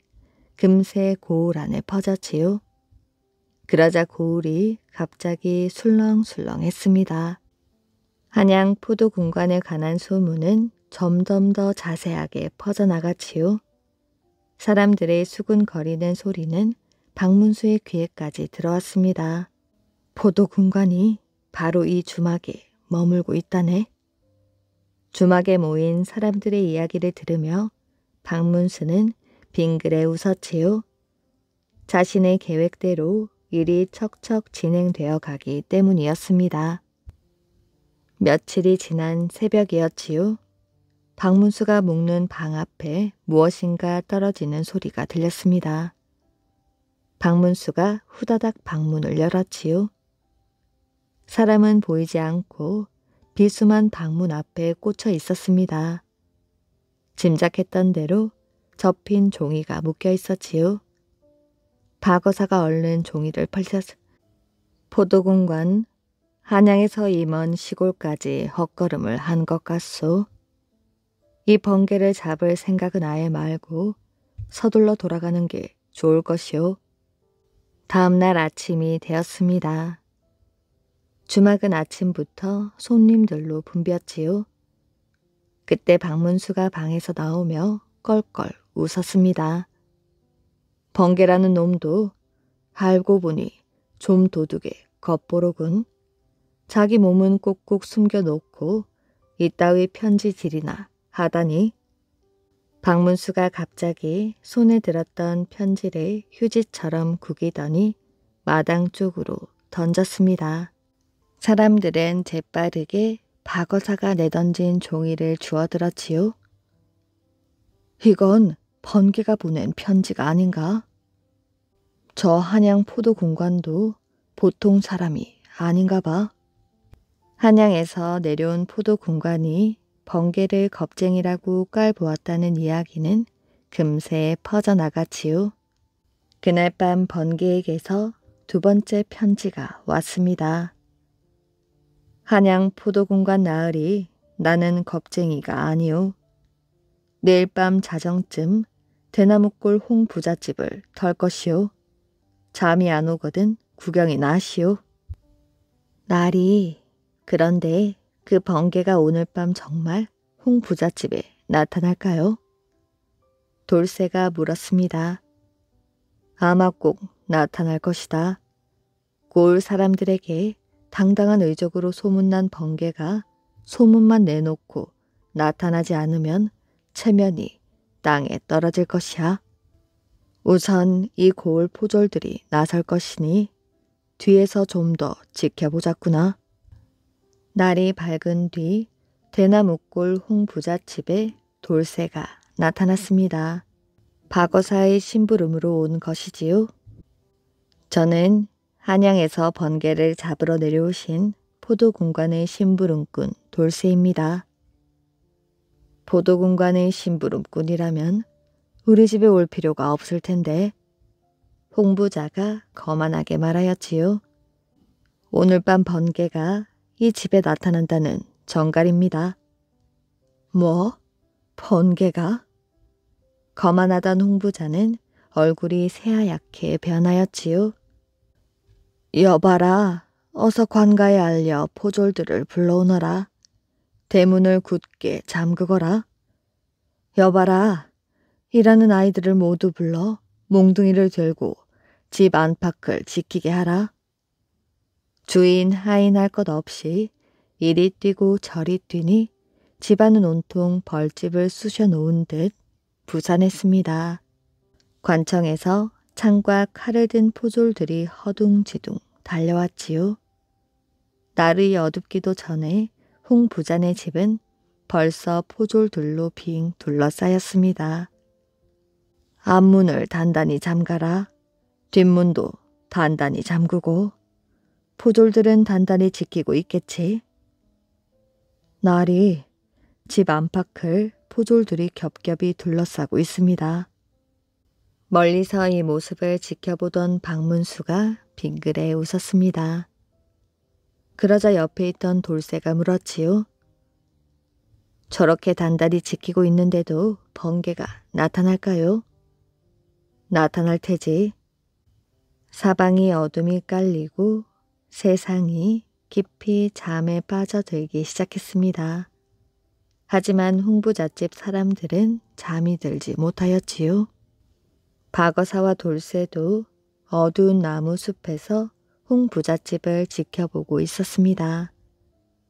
[SPEAKER 1] 금세 고을 안에 퍼졌지요. 그러자 고을이 갑자기 술렁술렁했습니다. 한양 포도 공관에 관한 소문은 점점 더 자세하게 퍼져나갔지요. 사람들의 수군거리는 소리는 박문수의 귀에까지 들어왔습니다. 포도 군관이 바로 이 주막에 머물고 있다네. 주막에 모인 사람들의 이야기를 들으며 박문수는 빙그레 웃었지요. 자신의 계획대로 일이 척척 진행되어 가기 때문이었습니다. 며칠이 지난 새벽이었지요. 박문수가 묵는 방 앞에 무엇인가 떨어지는 소리가 들렸습니다. 박문수가 후다닥 방문을 열었지요. 사람은 보이지 않고 비수만 방문 앞에 꽂혀 있었습니다. 짐작했던 대로 접힌 종이가 묶여 있었지요. 박어사가 얼른 종이를 포도공관, 한양에서 이 먼 시골까지 헛걸음을 한 것 같소. 이 번개를 잡을 생각은 아예 말고 서둘러 돌아가는 게 좋을 것이오. 다음날 아침이 되었습니다. 주막은 아침부터 손님들로 붐볐지요. 그때 박문수가 방에서 나오며 껄껄 웃었습니다. 번개라는 놈도 알고 보니 좀 도둑의 겉보로군. 자기 몸은 꾹꾹 숨겨놓고 이따위 편지질이나 하다니. 박문수가 갑자기 손에 들었던 편지를 휴지처럼 구기더니 마당 쪽으로 던졌습니다. 사람들은 재빠르게 박어사가 내던진 종이를 주워들었지요. 이건 번개가 보낸 편지가 아닌가? 저 한양 포도 공관도 보통 사람이 아닌가 봐. 한양에서 내려온 포도 공관이 번개를 겁쟁이라고 깔보았다는 이야기는 금세 퍼져나갔지요. 그날 밤 번개에게서 두 번째 편지가 왔습니다. 한양 포도공관 나으리, 나는 겁쟁이가 아니오. 내일 밤 자정쯤 대나무골 홍 부잣집을 털 것이오. 잠이 안 오거든 구경이 나시오. 날이, 그런데 그 번개가 오늘 밤 정말 홍 부잣집에 나타날까요? 돌쇠가 물었습니다. 아마 꼭 나타날 것이다. 고을 사람들에게 당당한 의적으로 소문난 번개가 소문만 내놓고 나타나지 않으면 체면이 땅에 떨어질 것이야. 우선 이 고을 포졸들이 나설 것이니 뒤에서 좀 더 지켜보자꾸나. 날이 밝은 뒤 대나무골 홍부잣집에 돌쇠가 나타났습니다. 박어사의 심부름으로 온 것이지요. 저는 한양에서 번개를 잡으러 내려오신 포도공관의 심부름꾼 돌쇠입니다. 포도공관의 심부름꾼이라면 우리 집에 올 필요가 없을 텐데. 홍부자가 거만하게 말하였지요. 오늘 밤 번개가 이 집에 나타난다는 정갈입니다. 뭐? 번개가? 거만하던 홍부자는 얼굴이 새하얗게 변하였지요. 여봐라, 어서 관가에 알려 포졸들을 불러오너라. 대문을 굳게 잠그거라. 여봐라, 일하는 아이들을 모두 불러 몽둥이를 들고 집 안팎을 지키게 하라. 주인 하인할 것 없이 이리 뛰고 저리 뛰니 집안은 온통 벌집을 쑤셔 놓은 듯 부산했습니다. 관청에서 창과 칼을 든 포졸들이 허둥지둥 달려왔지요. 날이 어둡기도 전에 홍 부잔의 집은 벌써 포졸들로 빙 둘러싸였습니다. 앞문을 단단히 잠가라. 뒷문도 단단히 잠그고 포졸들은 단단히 지키고 있겠지. 날이 집 안팎을 포졸들이 겹겹이 둘러싸고 있습니다. 멀리서 이 모습을 지켜보던 박문수가 빙그레 웃었습니다. 그러자 옆에 있던 돌쇠가 물었지요. 저렇게 단단히 지키고 있는데도 번개가 나타날까요? 나타날 테지. 사방이 어둠이 깔리고 세상이 깊이 잠에 빠져들기 시작했습니다. 하지만 홍부잣집 사람들은 잠이 들지 못하였지요. 박어사와 돌쇠도 어두운 나무 숲에서 홍부잣집을 지켜보고 있었습니다.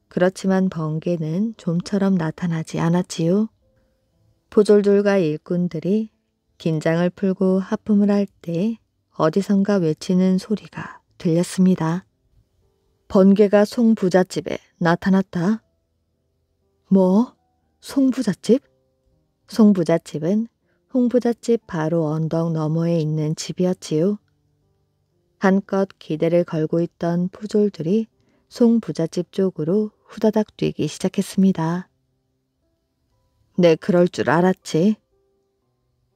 [SPEAKER 1] 그렇지만 번개는 좀처럼 나타나지 않았지요. 포졸들과 일꾼들이 긴장을 풀고 하품을 할 때 어디선가 외치는 소리가 들렸습니다. 번개가 송부잣집에 나타났다. 뭐? 송부잣집? 송부잣집은 홍부잣집 바로 언덕 너머에 있는 집이었지요. 한껏 기대를 걸고 있던 포졸들이 송부잣집 쪽으로 후다닥 뛰기 시작했습니다. 네, 그럴 줄 알았지.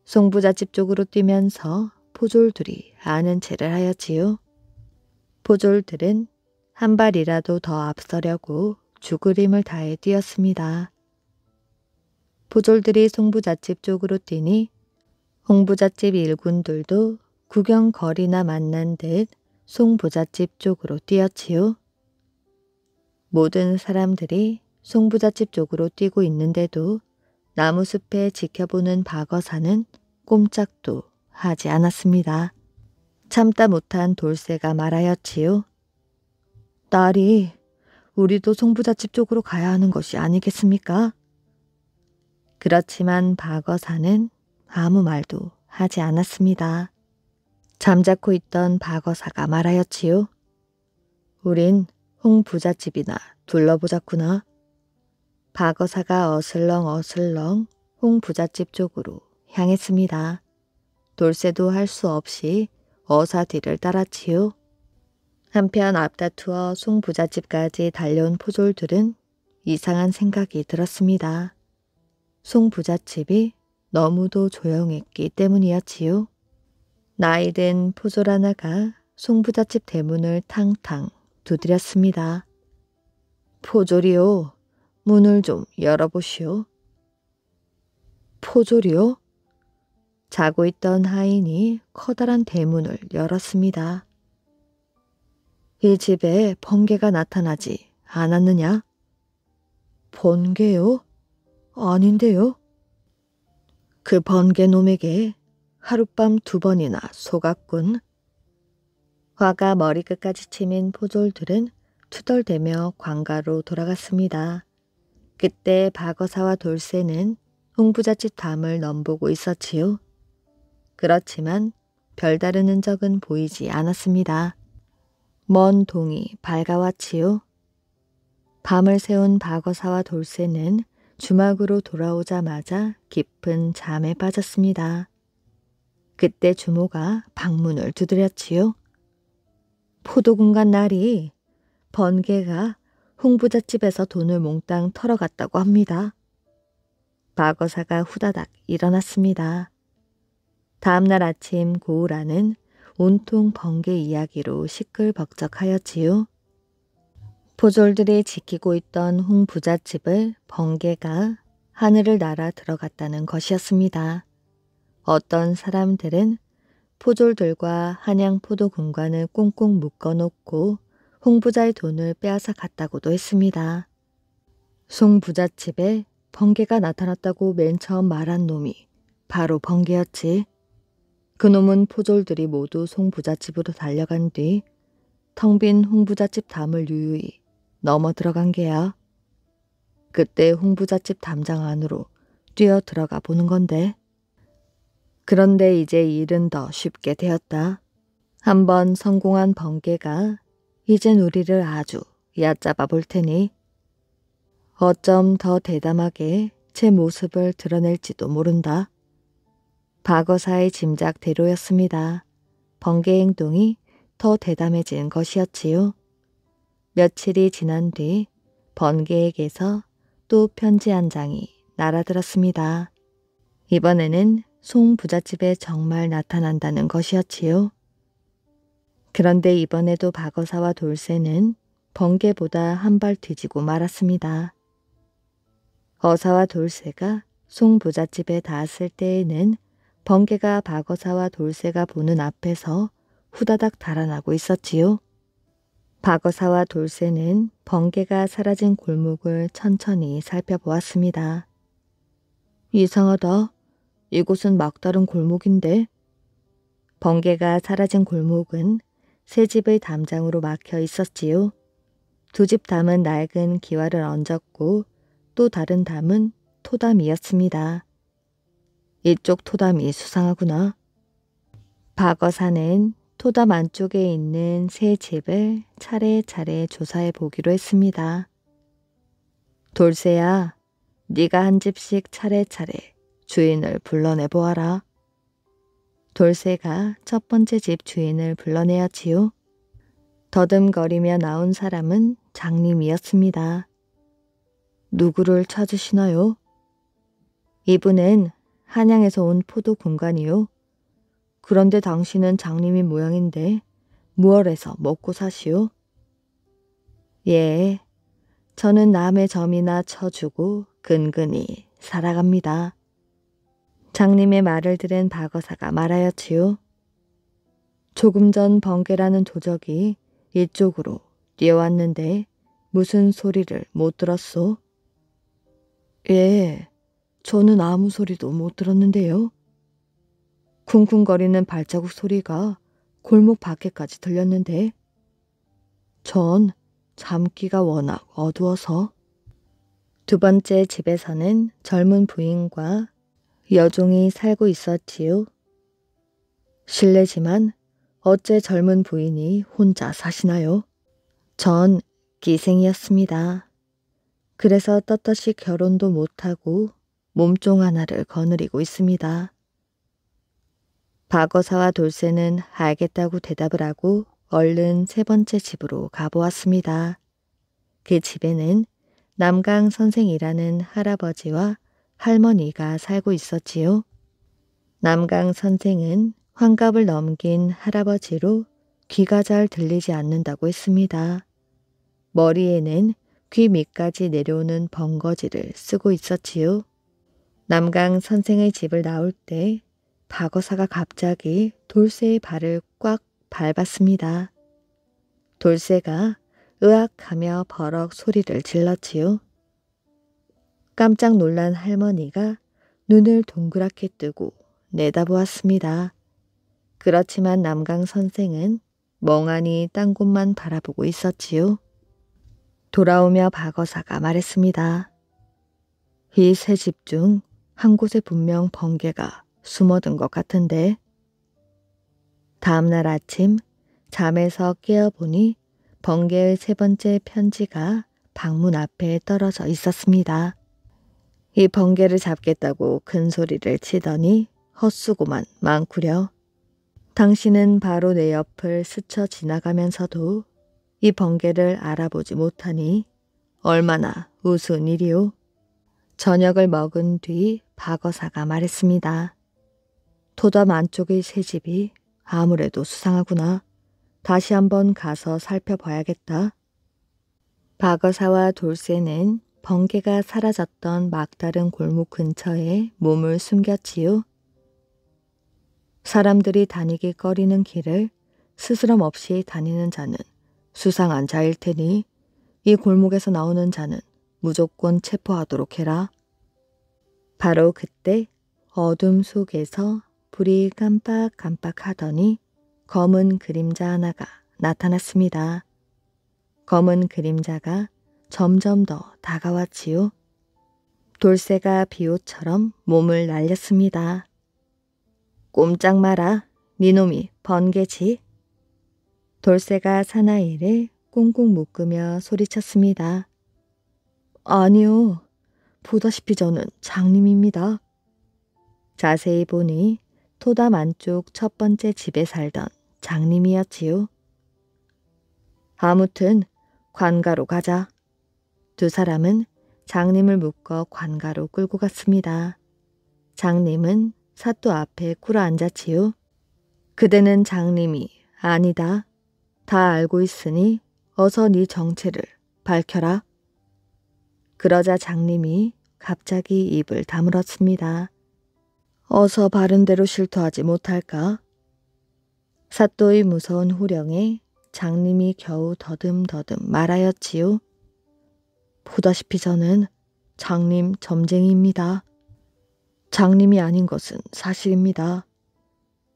[SPEAKER 1] 송부잣집 쪽으로 뛰면서 포졸들이 아는 체를 하였지요. 포졸들은 한 발이라도 더 앞서려고 죽을 힘을 다해 뛰었습니다. 포졸들이 송부잣집 쪽으로 뛰니 홍부잣집 일군들도 구경거리나 만난 듯 송부잣집 쪽으로 뛰었지요. 모든 사람들이 송부잣집 쪽으로 뛰고 있는데도 나무숲에 지켜보는 박어사는 꼼짝도 하지 않았습니다. 참다 못한 돌쇠가 말하였지요. 딸이, 우리도 송부잣집 쪽으로 가야 하는 것이 아니겠습니까? 그렇지만 박어사는 아무 말도 하지 않았습니다. 잠자코 있던 박어사가 말하였지요. 우린 홍부잣집이나 둘러보자꾸나. 박어사가 어슬렁 홍부잣집 쪽으로 향했습니다. 돌쇠도 할 수 없이 어사 뒤를 따랐지요. 한편 앞다투어 송부잣집까지 달려온 포졸들은 이상한 생각이 들었습니다. 송부잣집이 너무도 조용했기 때문이었지요. 나이든 포졸 하나가 송부잣집 대문을 탕탕 두드렸습니다. 포졸이요, 문을 좀 열어보시오. 포졸이요? 자고 있던 하인이 커다란 대문을 열었습니다. 이 집에 번개가 나타나지 않았느냐? 번개요? 아닌데요. 그 번개 놈에게 하룻밤 2번이나 속았군. 화가 머리끝까지 치민 포졸들은 투덜대며 관가로 돌아갔습니다. 그때 박어사와 돌쇠는 홍부잣집 담을 넘보고 있었지요. 그렇지만 별다른 흔적은 보이지 않았습니다. 먼 동이 밝아왔지요. 밤을 새운 박어사와 돌쇠는 주막으로 돌아오자마자 깊은 잠에 빠졌습니다. 그때 주모가 방문을 두드렸지요. 포도군간 날이 번개가 홍부잣집에서 돈을 몽땅 털어갔다고 합니다. 박어사가 후다닥 일어났습니다. 다음날 아침 고우라는 온통 번개 이야기로 시끌벅적하였지요. 포졸들이 지키고 있던 홍부잣집을 번개가 하늘을 날아 들어갔다는 것이었습니다. 어떤 사람들은 포졸들과 한양 포도군관을 꽁꽁 묶어놓고 홍부자의 돈을 빼앗아 갔다고도 했습니다. 송 부잣집에 번개가 나타났다고 맨 처음 말한 놈이 바로 번개였지. 그놈은 포졸들이 모두 송 부잣집으로 달려간 뒤 텅 빈 홍부잣집 담을 유유히 넘어 들어간 게야. 그때 홍부잣집 담장 안으로 뛰어 들어가 보는 건데. 그런데 이제 일은 더 쉽게 되었다. 한번 성공한 번개가 이젠 우리를 아주 얕잡아 볼 테니 어쩜 더 대담하게 제 모습을 드러낼지도 모른다. 박어사의 짐작대로였습니다. 번개 행동이 더 대담해진 것이었지요. 며칠이 지난 뒤 번개에게서 또 편지 한 장이 날아들었습니다. 이번에는 송 부잣집에 정말 나타난다는 것이었지요. 그런데 이번에도 박어사와 돌쇠는 번개보다 한 발 뒤지고 말았습니다. 어사와 돌쇠가 송 부잣집에 닿았을 때에는 번개가 박어사와 돌쇠가 보는 앞에서 후다닥 달아나고 있었지요. 박어사와 돌쇠는 번개가 사라진 골목을 천천히 살펴보았습니다. 이상하다. 이곳은 막다른 골목인데. 번개가 사라진 골목은 세 집의 담장으로 막혀 있었지요. 두 집 담은 낡은 기와를 얹었고 또 다른 담은 토담이었습니다. 이쪽 토담이 수상하구나. 박어사는 토담 안쪽에 있는 세 집을 차례차례 조사해 보기로 했습니다. 돌쇠야, 네가 한 집씩 차례차례 주인을 불러내 보아라. 돌쇠가 첫 번째 집 주인을 불러내었지요. 더듬거리며 나온 사람은 장님이었습니다. 누구를 찾으시나요? 이분은 한양에서 온 포도군관이요. 그런데 당신은 장님인 모양인데 무얼해서 먹고 사시오? 예, 저는 남의 점이나 쳐주고 근근히 살아갑니다. 장님의 말을 들은 박어사가 말하였지요. 조금 전 번개라는 도적이 이쪽으로 뛰어왔는데 무슨 소리를 못 들었소? 예, 저는 아무 소리도 못 들었는데요. 쿵쿵거리는 발자국 소리가 골목 밖에까지 들렸는데 전 잠기가 워낙 어두워서. 두 번째 집에서는 젊은 부인과 여종이 살고 있었지요. 실례지만 어째 젊은 부인이 혼자 사시나요? 전 기생이었습니다. 그래서 떳떳이 결혼도 못하고 몸종 하나를 거느리고 있습니다. 박어사와 돌쇠는 알겠다고 대답을 하고 얼른 세 번째 집으로 가보았습니다. 그 집에는 남강 선생이라는 할아버지와 할머니가 살고 있었지요. 남강 선생은 환갑을 넘긴 할아버지로 귀가 잘 들리지 않는다고 했습니다. 머리에는 귀 밑까지 내려오는 번거지를 쓰고 있었지요. 남강 선생의 집을 나올 때 박어사가 갑자기 돌쇠의 발을 꽉 밟았습니다. 돌쇠가 으악하며 버럭 소리를 질렀지요. 깜짝 놀란 할머니가 눈을 동그랗게 뜨고 내다보았습니다. 그렇지만 남강 선생은 멍하니 딴 곳만 바라보고 있었지요. 돌아오며 박어사가 말했습니다. 이 세 집 중 한 곳에 분명 번개가 숨어든 것 같은데. 다음 날 아침 잠에서 깨어보니 번개의 세 번째 편지가 방문 앞에 떨어져 있었습니다. 이 번개를 잡겠다고 큰 소리를 치더니 헛수고만 많구려. 당신은 바로 내 옆을 스쳐 지나가면서도 이 번개를 알아보지 못하니 얼마나 우스운 일이오. 저녁을 먹은 뒤 박어사가 말했습니다. 토담 안쪽의 새 집이 아무래도 수상하구나. 다시 한번 가서 살펴봐야겠다. 박어사와 돌쇠는 번개가 사라졌던 막다른 골목 근처에 몸을 숨겼지요. 사람들이 다니기 꺼리는 길을 스스럼 없이 다니는 자는 수상한 자일 테니 이 골목에서 나오는 자는 무조건 체포하도록 해라. 바로 그때 어둠 속에서 불이 깜빡깜빡하더니 검은 그림자 하나가 나타났습니다. 검은 그림자가 점점 더 다가왔지요. 돌쇠가 비옷처럼 몸을 날렸습니다. 꼼짝 마라, 니놈이 번개지. 돌쇠가 사나이를 꽁꽁 묶으며 소리쳤습니다. 아니요, 보다시피 저는 장님입니다. 자세히 보니 토담 안쪽 첫 번째 집에 살던 장님이었지요. 아무튼 관가로 가자. 두 사람은 장님을 묶어 관가로 끌고 갔습니다. 장님은 사또 앞에 꿇어 앉았지요. 그대는 장님이 아니다. 다 알고 있으니 어서 네 정체를 밝혀라. 그러자 장님이 갑자기 입을 다물었습니다. 어서 바른 대로 실토하지 못할까? 사또의 무서운 후령에 장님이 겨우 더듬더듬 말하였지요. 보다시피 저는 장님 점쟁이입니다. 장님이 아닌 것은 사실입니다.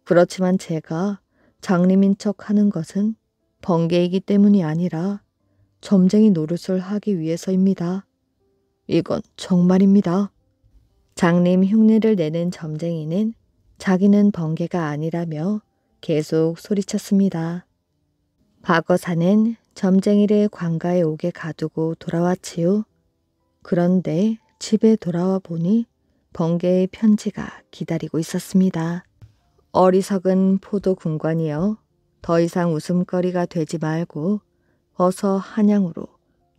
[SPEAKER 1] 그렇지만 제가 장님인 척 하는 것은 번개이기 때문이 아니라 점쟁이 노릇을 하기 위해서입니다. 이건 정말입니다. 장님 흉내를 내는 점쟁이는 자기는 번개가 아니라며 계속 소리쳤습니다. 박어사는 점쟁이를 관가에 오게 가두고 돌아왔지요. 그런데 집에 돌아와 보니 번개의 편지가 기다리고 있었습니다. 어리석은 포도 군관이여, 더 이상 웃음거리가 되지 말고 어서 한양으로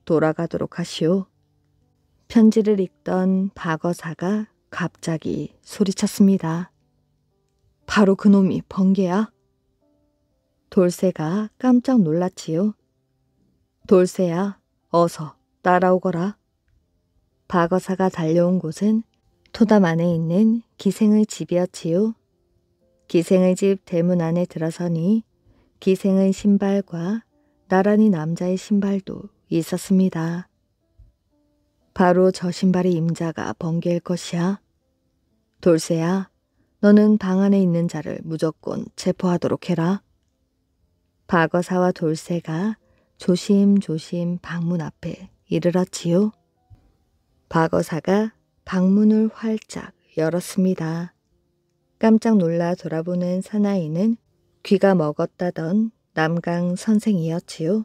[SPEAKER 1] 돌아가도록 하시오. 편지를 읽던 박어사가 갑자기 소리쳤습니다. 바로 그놈이 번개야? 돌쇠가 깜짝 놀랐지요. 돌쇠야, 어서 따라오거라. 박어사가 달려온 곳은 토담 안에 있는 기생의 집이었지요. 기생의 집 대문 안에 들어서니 기생의 신발과 나란히 남자의 신발도 있었습니다. 바로 저 신발의 임자가 번개일 것이야. 돌쇠야, 너는 방 안에 있는 자를 무조건 체포하도록 해라. 박어사와 돌쇠가 조심조심 방문 앞에 이르렀지요. 박어사가 방문을 활짝 열었습니다. 깜짝 놀라 돌아보는 사나이는 귀가 먹었다던 남강 선생이었지요.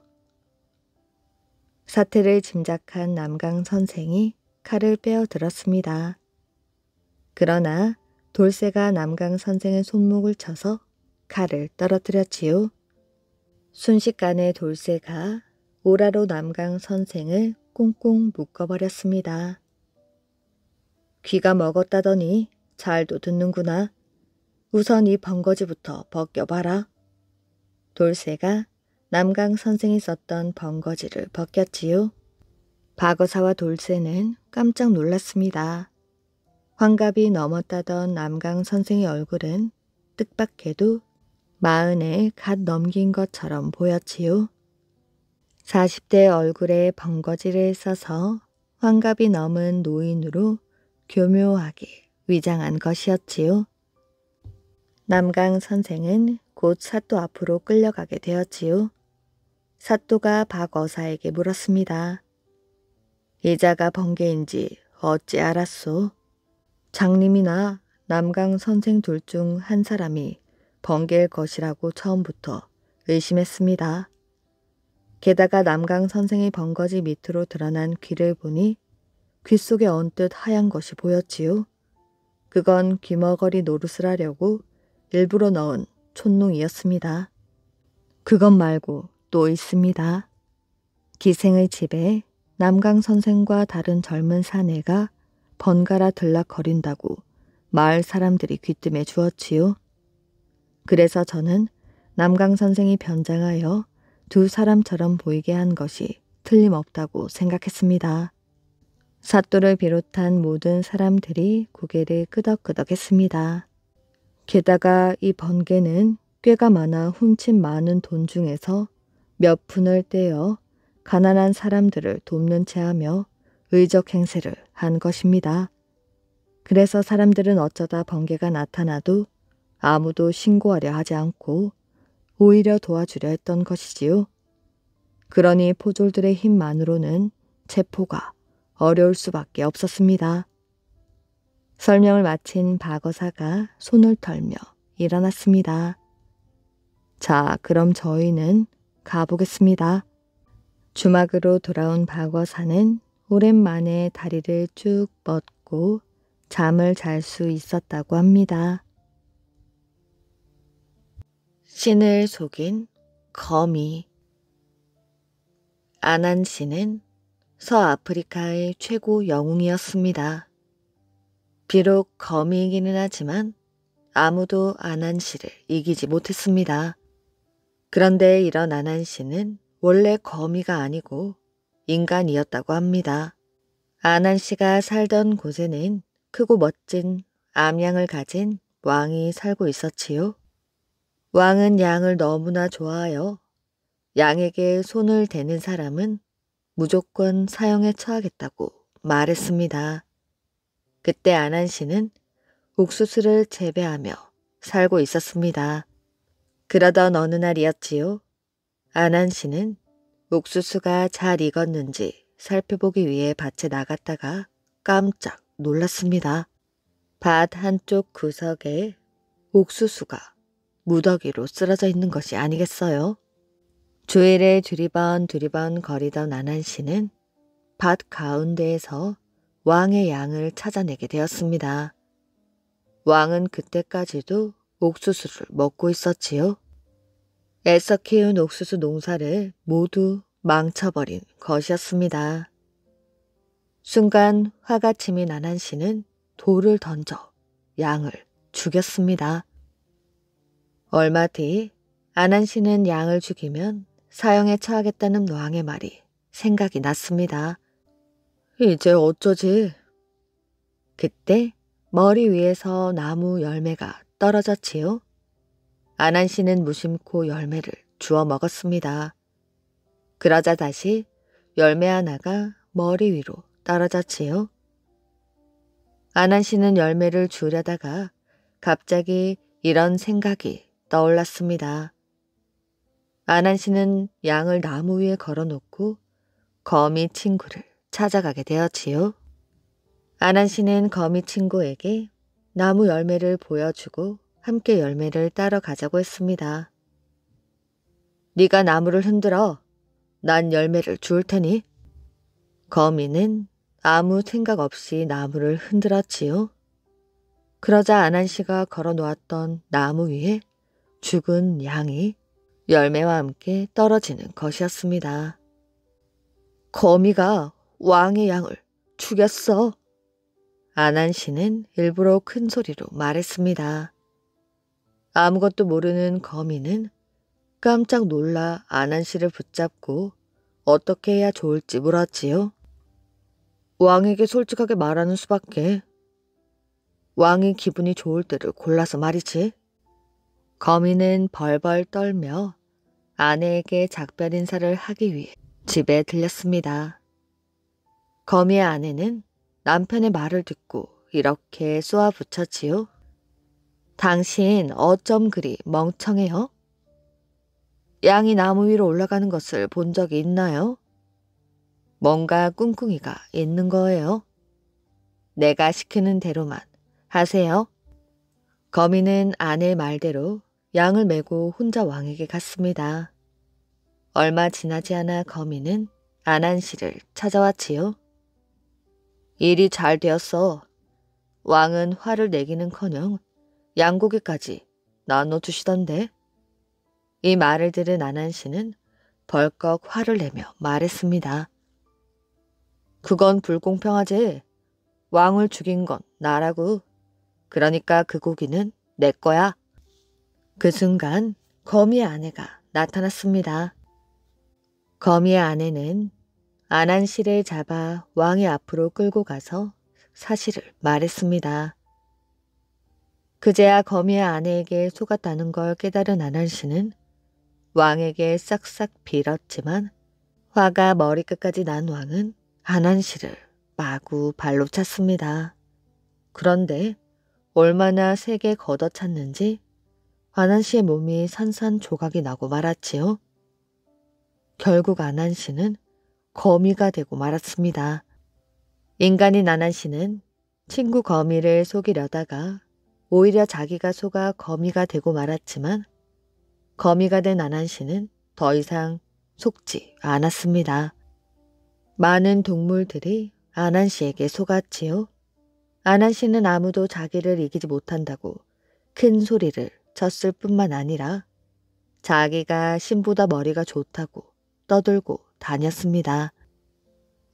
[SPEAKER 1] 사태를 짐작한 남강 선생이 칼을 빼어 들었습니다. 그러나 돌쇠가 남강 선생의 손목을 쳐서 칼을 떨어뜨렸지요. 순식간에 돌쇠가 오라로 남강 선생을 꽁꽁 묶어버렸습니다. 귀가 먹었다더니 잘도 듣는구나. 우선 이 번거지부터 벗겨봐라. 돌쇠가 남강 선생이 썼던 번거지를 벗겼지요. 박어사와 돌쇠는 깜짝 놀랐습니다. 환갑이 넘었다던 남강 선생의 얼굴은 뜻밖에도 40에 갓 넘긴 것처럼 보였지요. 40대 얼굴에 번거지를 써서 환갑이 넘은 노인으로 교묘하게 위장한 것이었지요. 남강 선생은 곧 사또 앞으로 끌려가게 되었지요. 사또가 박어사에게 물었습니다. 이자가 번개인지 어찌 알았소? 장님이나 남강 선생 둘 중 한 사람이 번개일 것이라고 처음부터 의심했습니다. 게다가 남강 선생의 번거지 밑으로 드러난 귀를 보니 귀 속에 언뜻 하얀 것이 보였지요. 그건 귀머거리 노릇을 하려고 일부러 넣은 촛농이었습니다. 그것 말고 또 있습니다. 기생의 집에 남강 선생과 다른 젊은 사내가 번갈아 들락거린다고 마을 사람들이 귀뜸해 주었지요. 그래서 저는 남강 선생이 변장하여 두 사람처럼 보이게 한 것이 틀림없다고 생각했습니다. 사또를 비롯한 모든 사람들이 고개를 끄덕끄덕했습니다. 게다가 이 번개는 꽤가 많아 훔친 많은 돈 중에서 몇 푼을 떼어 가난한 사람들을 돕는 채 하며 의적 행세를 한 것입니다. 그래서 사람들은 어쩌다 번개가 나타나도 아무도 신고하려 하지 않고 오히려 도와주려 했던 것이지요. 그러니 포졸들의 힘만으로는 체포가 어려울 수밖에 없었습니다. 설명을 마친 박어사가 손을 털며 일어났습니다. 자, 그럼 저희는 가보겠습니다. 주막으로 돌아온 박어사는 오랜만에 다리를 쭉 뻗고 잠을 잘 수 있었다고 합니다. 신을 속인 거미. 아난시는 서아프리카의 최고 영웅이었습니다. 비록 거미이기는 하지만 아무도 아난시를 이기지 못했습니다. 그런데 이런 아난시는 원래 거미가 아니고 인간이었다고 합니다. 아난시가 살던 곳에는 크고 멋진 암양을 가진 왕이 살고 있었지요. 왕은 양을 너무나 좋아하여 양에게 손을 대는 사람은 무조건 사형에 처하겠다고 말했습니다. 그때 아난시는 옥수수를 재배하며 살고 있었습니다. 그러던 어느 날이었지요. 아난시는 옥수수가 잘 익었는지 살펴보기 위해 밭에 나갔다가 깜짝 놀랐습니다. 밭 한쪽 구석에 옥수수가 무더기로 쓰러져 있는 것이 아니겠어요? 주위를 두리번 거리던 아난시는 밭 가운데에서 왕의 양을 찾아내게 되었습니다. 왕은 그때까지도 옥수수를 먹고 있었지요. 애써 키운 옥수수 농사를 모두 망쳐버린 것이었습니다. 순간 화가 치민 아난시는 돌을 던져 양을 죽였습니다. 얼마 뒤 아난시는 양을 죽이면 사형에 처하겠다는 왕의 말이 생각이 났습니다. 이제 어쩌지? 그때 머리 위에서 나무 열매가 떨어졌지요. 아난시는 무심코 열매를 주워 먹었습니다. 그러자 다시 열매 하나가 머리 위로 떨어졌지요. 아난시는 열매를 주려다가 갑자기 이런 생각이 떠올랐습니다. 아난시는 양을 나무 위에 걸어놓고 거미 친구를 찾아가게 되었지요. 아난시는 거미 친구에게 나무 열매를 보여주고 함께 열매를 따러 가자고 했습니다. 네가 나무를 흔들어. 난 열매를 줄 테니. 거미는 아무 생각 없이 나무를 흔들었지요. 그러자 아난시가 걸어놓았던 나무 위에 죽은 양이 열매와 함께 떨어지는 것이었습니다. 거미가 왕의 양을 죽였어. 아난시는 일부러 큰 소리로 말했습니다. 아무것도 모르는 거미는 깜짝 놀라 아난시를 붙잡고 어떻게 해야 좋을지 물었지요. 왕에게 솔직하게 말하는 수밖에. 왕이 기분이 좋을 때를 골라서 말이지. 거미는 벌벌 떨며 아내에게 작별 인사를 하기 위해 집에 들렸습니다. 거미의 아내는 남편의 말을 듣고 이렇게 쏘아붙였지요. 당신 어쩜 그리 멍청해요? 양이 나무 위로 올라가는 것을 본 적이 있나요? 뭔가 꿍꿍이가 있는 거예요. 내가 시키는 대로만 하세요. 거미는 아내의 말대로 양을 메고 혼자 왕에게 갔습니다. 얼마 지나지 않아 거미는 아난시를 찾아왔지요. 일이 잘 되었어. 왕은 화를 내기는커녕 양고기까지 나눠주시던데. 이 말을 들은 아난시는 벌컥 화를 내며 말했습니다. 그건 불공평하지. 왕을 죽인 건 나라고. 그러니까 그 고기는 내 거야. 그 순간 거미의 아내가 나타났습니다. 거미의 아내는 아난시를 잡아 왕의 앞으로 끌고 가서 사실을 말했습니다. 그제야 거미의 아내에게 속았다는 걸 깨달은 안한 씨는 왕에게 싹싹 빌었지만 화가 머리끝까지 난 왕은 안한 씨를 마구 발로 찼습니다. 그런데 얼마나 세게 걷어찼는지 안한 씨의 몸이 산산조각이 나고 말았지요. 결국 안한 씨는 거미가 되고 말았습니다. 인간인 안한 씨는 친구 거미를 속이려다가 오히려 자기가 속아 거미가 되고 말았지만 거미가 된 안한 씨는 더 이상 속지 않았습니다. 많은 동물들이 안한 씨에게 속았지요. 안한 씨는 아무도 자기를 이기지 못한다고 큰 소리를 쳤을 뿐만 아니라 자기가 신보다 머리가 좋다고 떠들고 다녔습니다.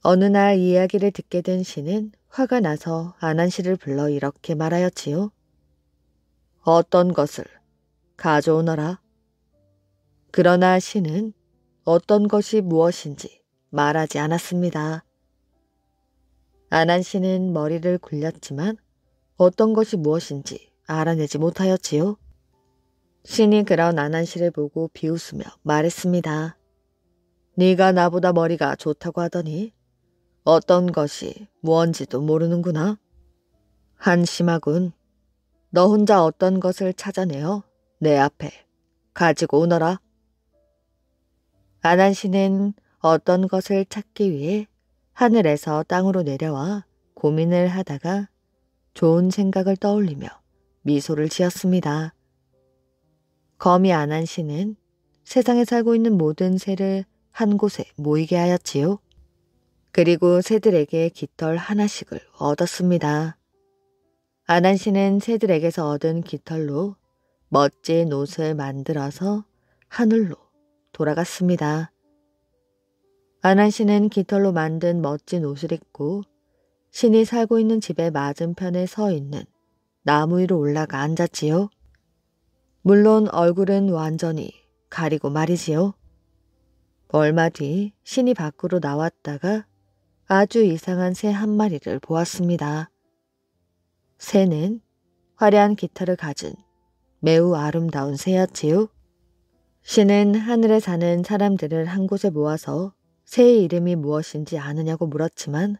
[SPEAKER 1] 어느 날 이야기를 듣게 된 씨는 화가 나서 안한 씨를 불러 이렇게 말하였지요. 어떤 것을 가져오너라. 그러나 씨는 어떤 것이 무엇인지 말하지 않았습니다. 안한 씨는 머리를 굴렸지만 어떤 것이 무엇인지 알아내지 못하였지요. 신이 그런 안한 씨를 보고 비웃으며 말했습니다. 네가 나보다 머리가 좋다고 하더니 어떤 것이 무언지도 모르는구나. 한심하군. 너 혼자 어떤 것을 찾아내어 내 앞에 가지고 오너라. 안한 씨는 어떤 것을 찾기 위해 하늘에서 땅으로 내려와 고민을 하다가 좋은 생각을 떠올리며 미소를 지었습니다. 거미 안한 씨는 세상에 살고 있는 모든 새를 한 곳에 모이게 하였지요. 그리고 새들에게 깃털 하나씩을 얻었습니다. 안한 씨는 새들에게서 얻은 깃털로 멋진 옷을 만들어서 하늘로 돌아갔습니다. 안한 씨는 깃털로 만든 멋진 옷을 입고 신이 살고 있는 집의 맞은편에 서 있는 나무 위로 올라가 앉았지요. 물론 얼굴은 완전히 가리고 말이지요. 얼마 뒤 신이 밖으로 나왔다가 아주 이상한 새 한 마리를 보았습니다. 새는 화려한 깃털을 가진 매우 아름다운 새였지요. 신은 하늘에 사는 사람들을 한 곳에 모아서 새의 이름이 무엇인지 아느냐고 물었지만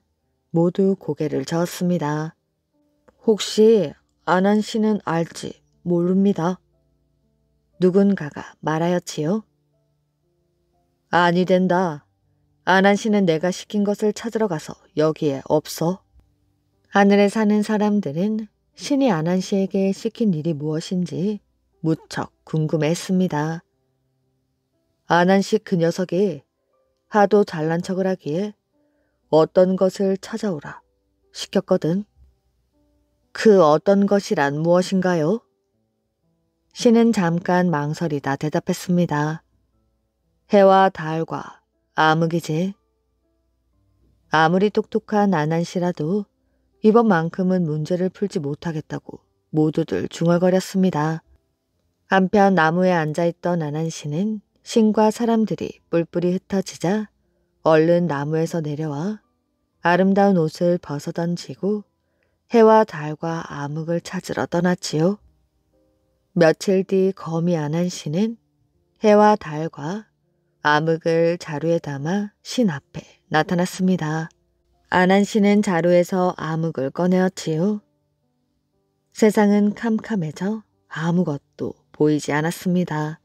[SPEAKER 1] 모두 고개를 저었습니다. 혹시 안한 씨는 알지 모릅니다. 누군가가 말하였지요. 아니 된다. 안한 씨는 내가 시킨 것을 찾으러 가서 여기에 없어. 하늘에 사는 사람들은 신이 안한 씨에게 시킨 일이 무엇인지 무척 궁금해했습니다. 안한 씨 그 녀석이 하도 잘난 척을 하기에 어떤 것을 찾아오라 시켰거든. 그 어떤 것이란 무엇인가요? 신은 잠깐 망설이다 대답했습니다. 해와 달과 암흑이지. 아무리 똑똑한 안한 씨라도 이번만큼은 문제를 풀지 못하겠다고 모두들 중얼거렸습니다. 한편 나무에 앉아있던 안한 씨는 신과 사람들이 뿔뿔이 흩어지자 얼른 나무에서 내려와 아름다운 옷을 벗어던지고 해와 달과 암흑을 찾으러 떠났지요. 며칠 뒤 거미 안한 씨는 해와 달과 암흑을 자루에 담아 신 앞에 나타났습니다. 안한 씨는 자루에서 암흑을 꺼내었지요. 세상은 캄캄해져 아무것도 보이지 않았습니다.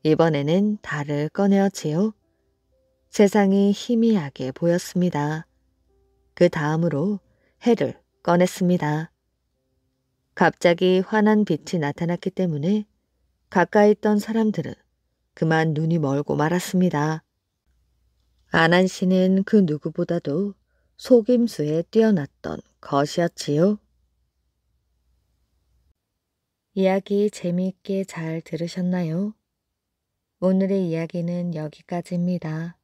[SPEAKER 1] 이번에는 달을 꺼내었지요. 세상이 희미하게 보였습니다. 그 다음으로 해를 꺼냈습니다. 갑자기 환한 빛이 나타났기 때문에 가까이 있던 사람들은 그만 눈이 멀고 말았습니다. 안한 씨는 그 누구보다도 속임수에 뛰어났던 것이었지요. 이야기 재미있게 잘 들으셨나요? 오늘의 이야기는 여기까지입니다.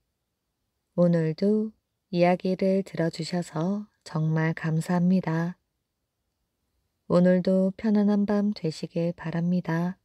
[SPEAKER 1] 오늘도 이야기를 들어주셔서 정말 감사합니다. 오늘도 편안한 밤 되시길 바랍니다.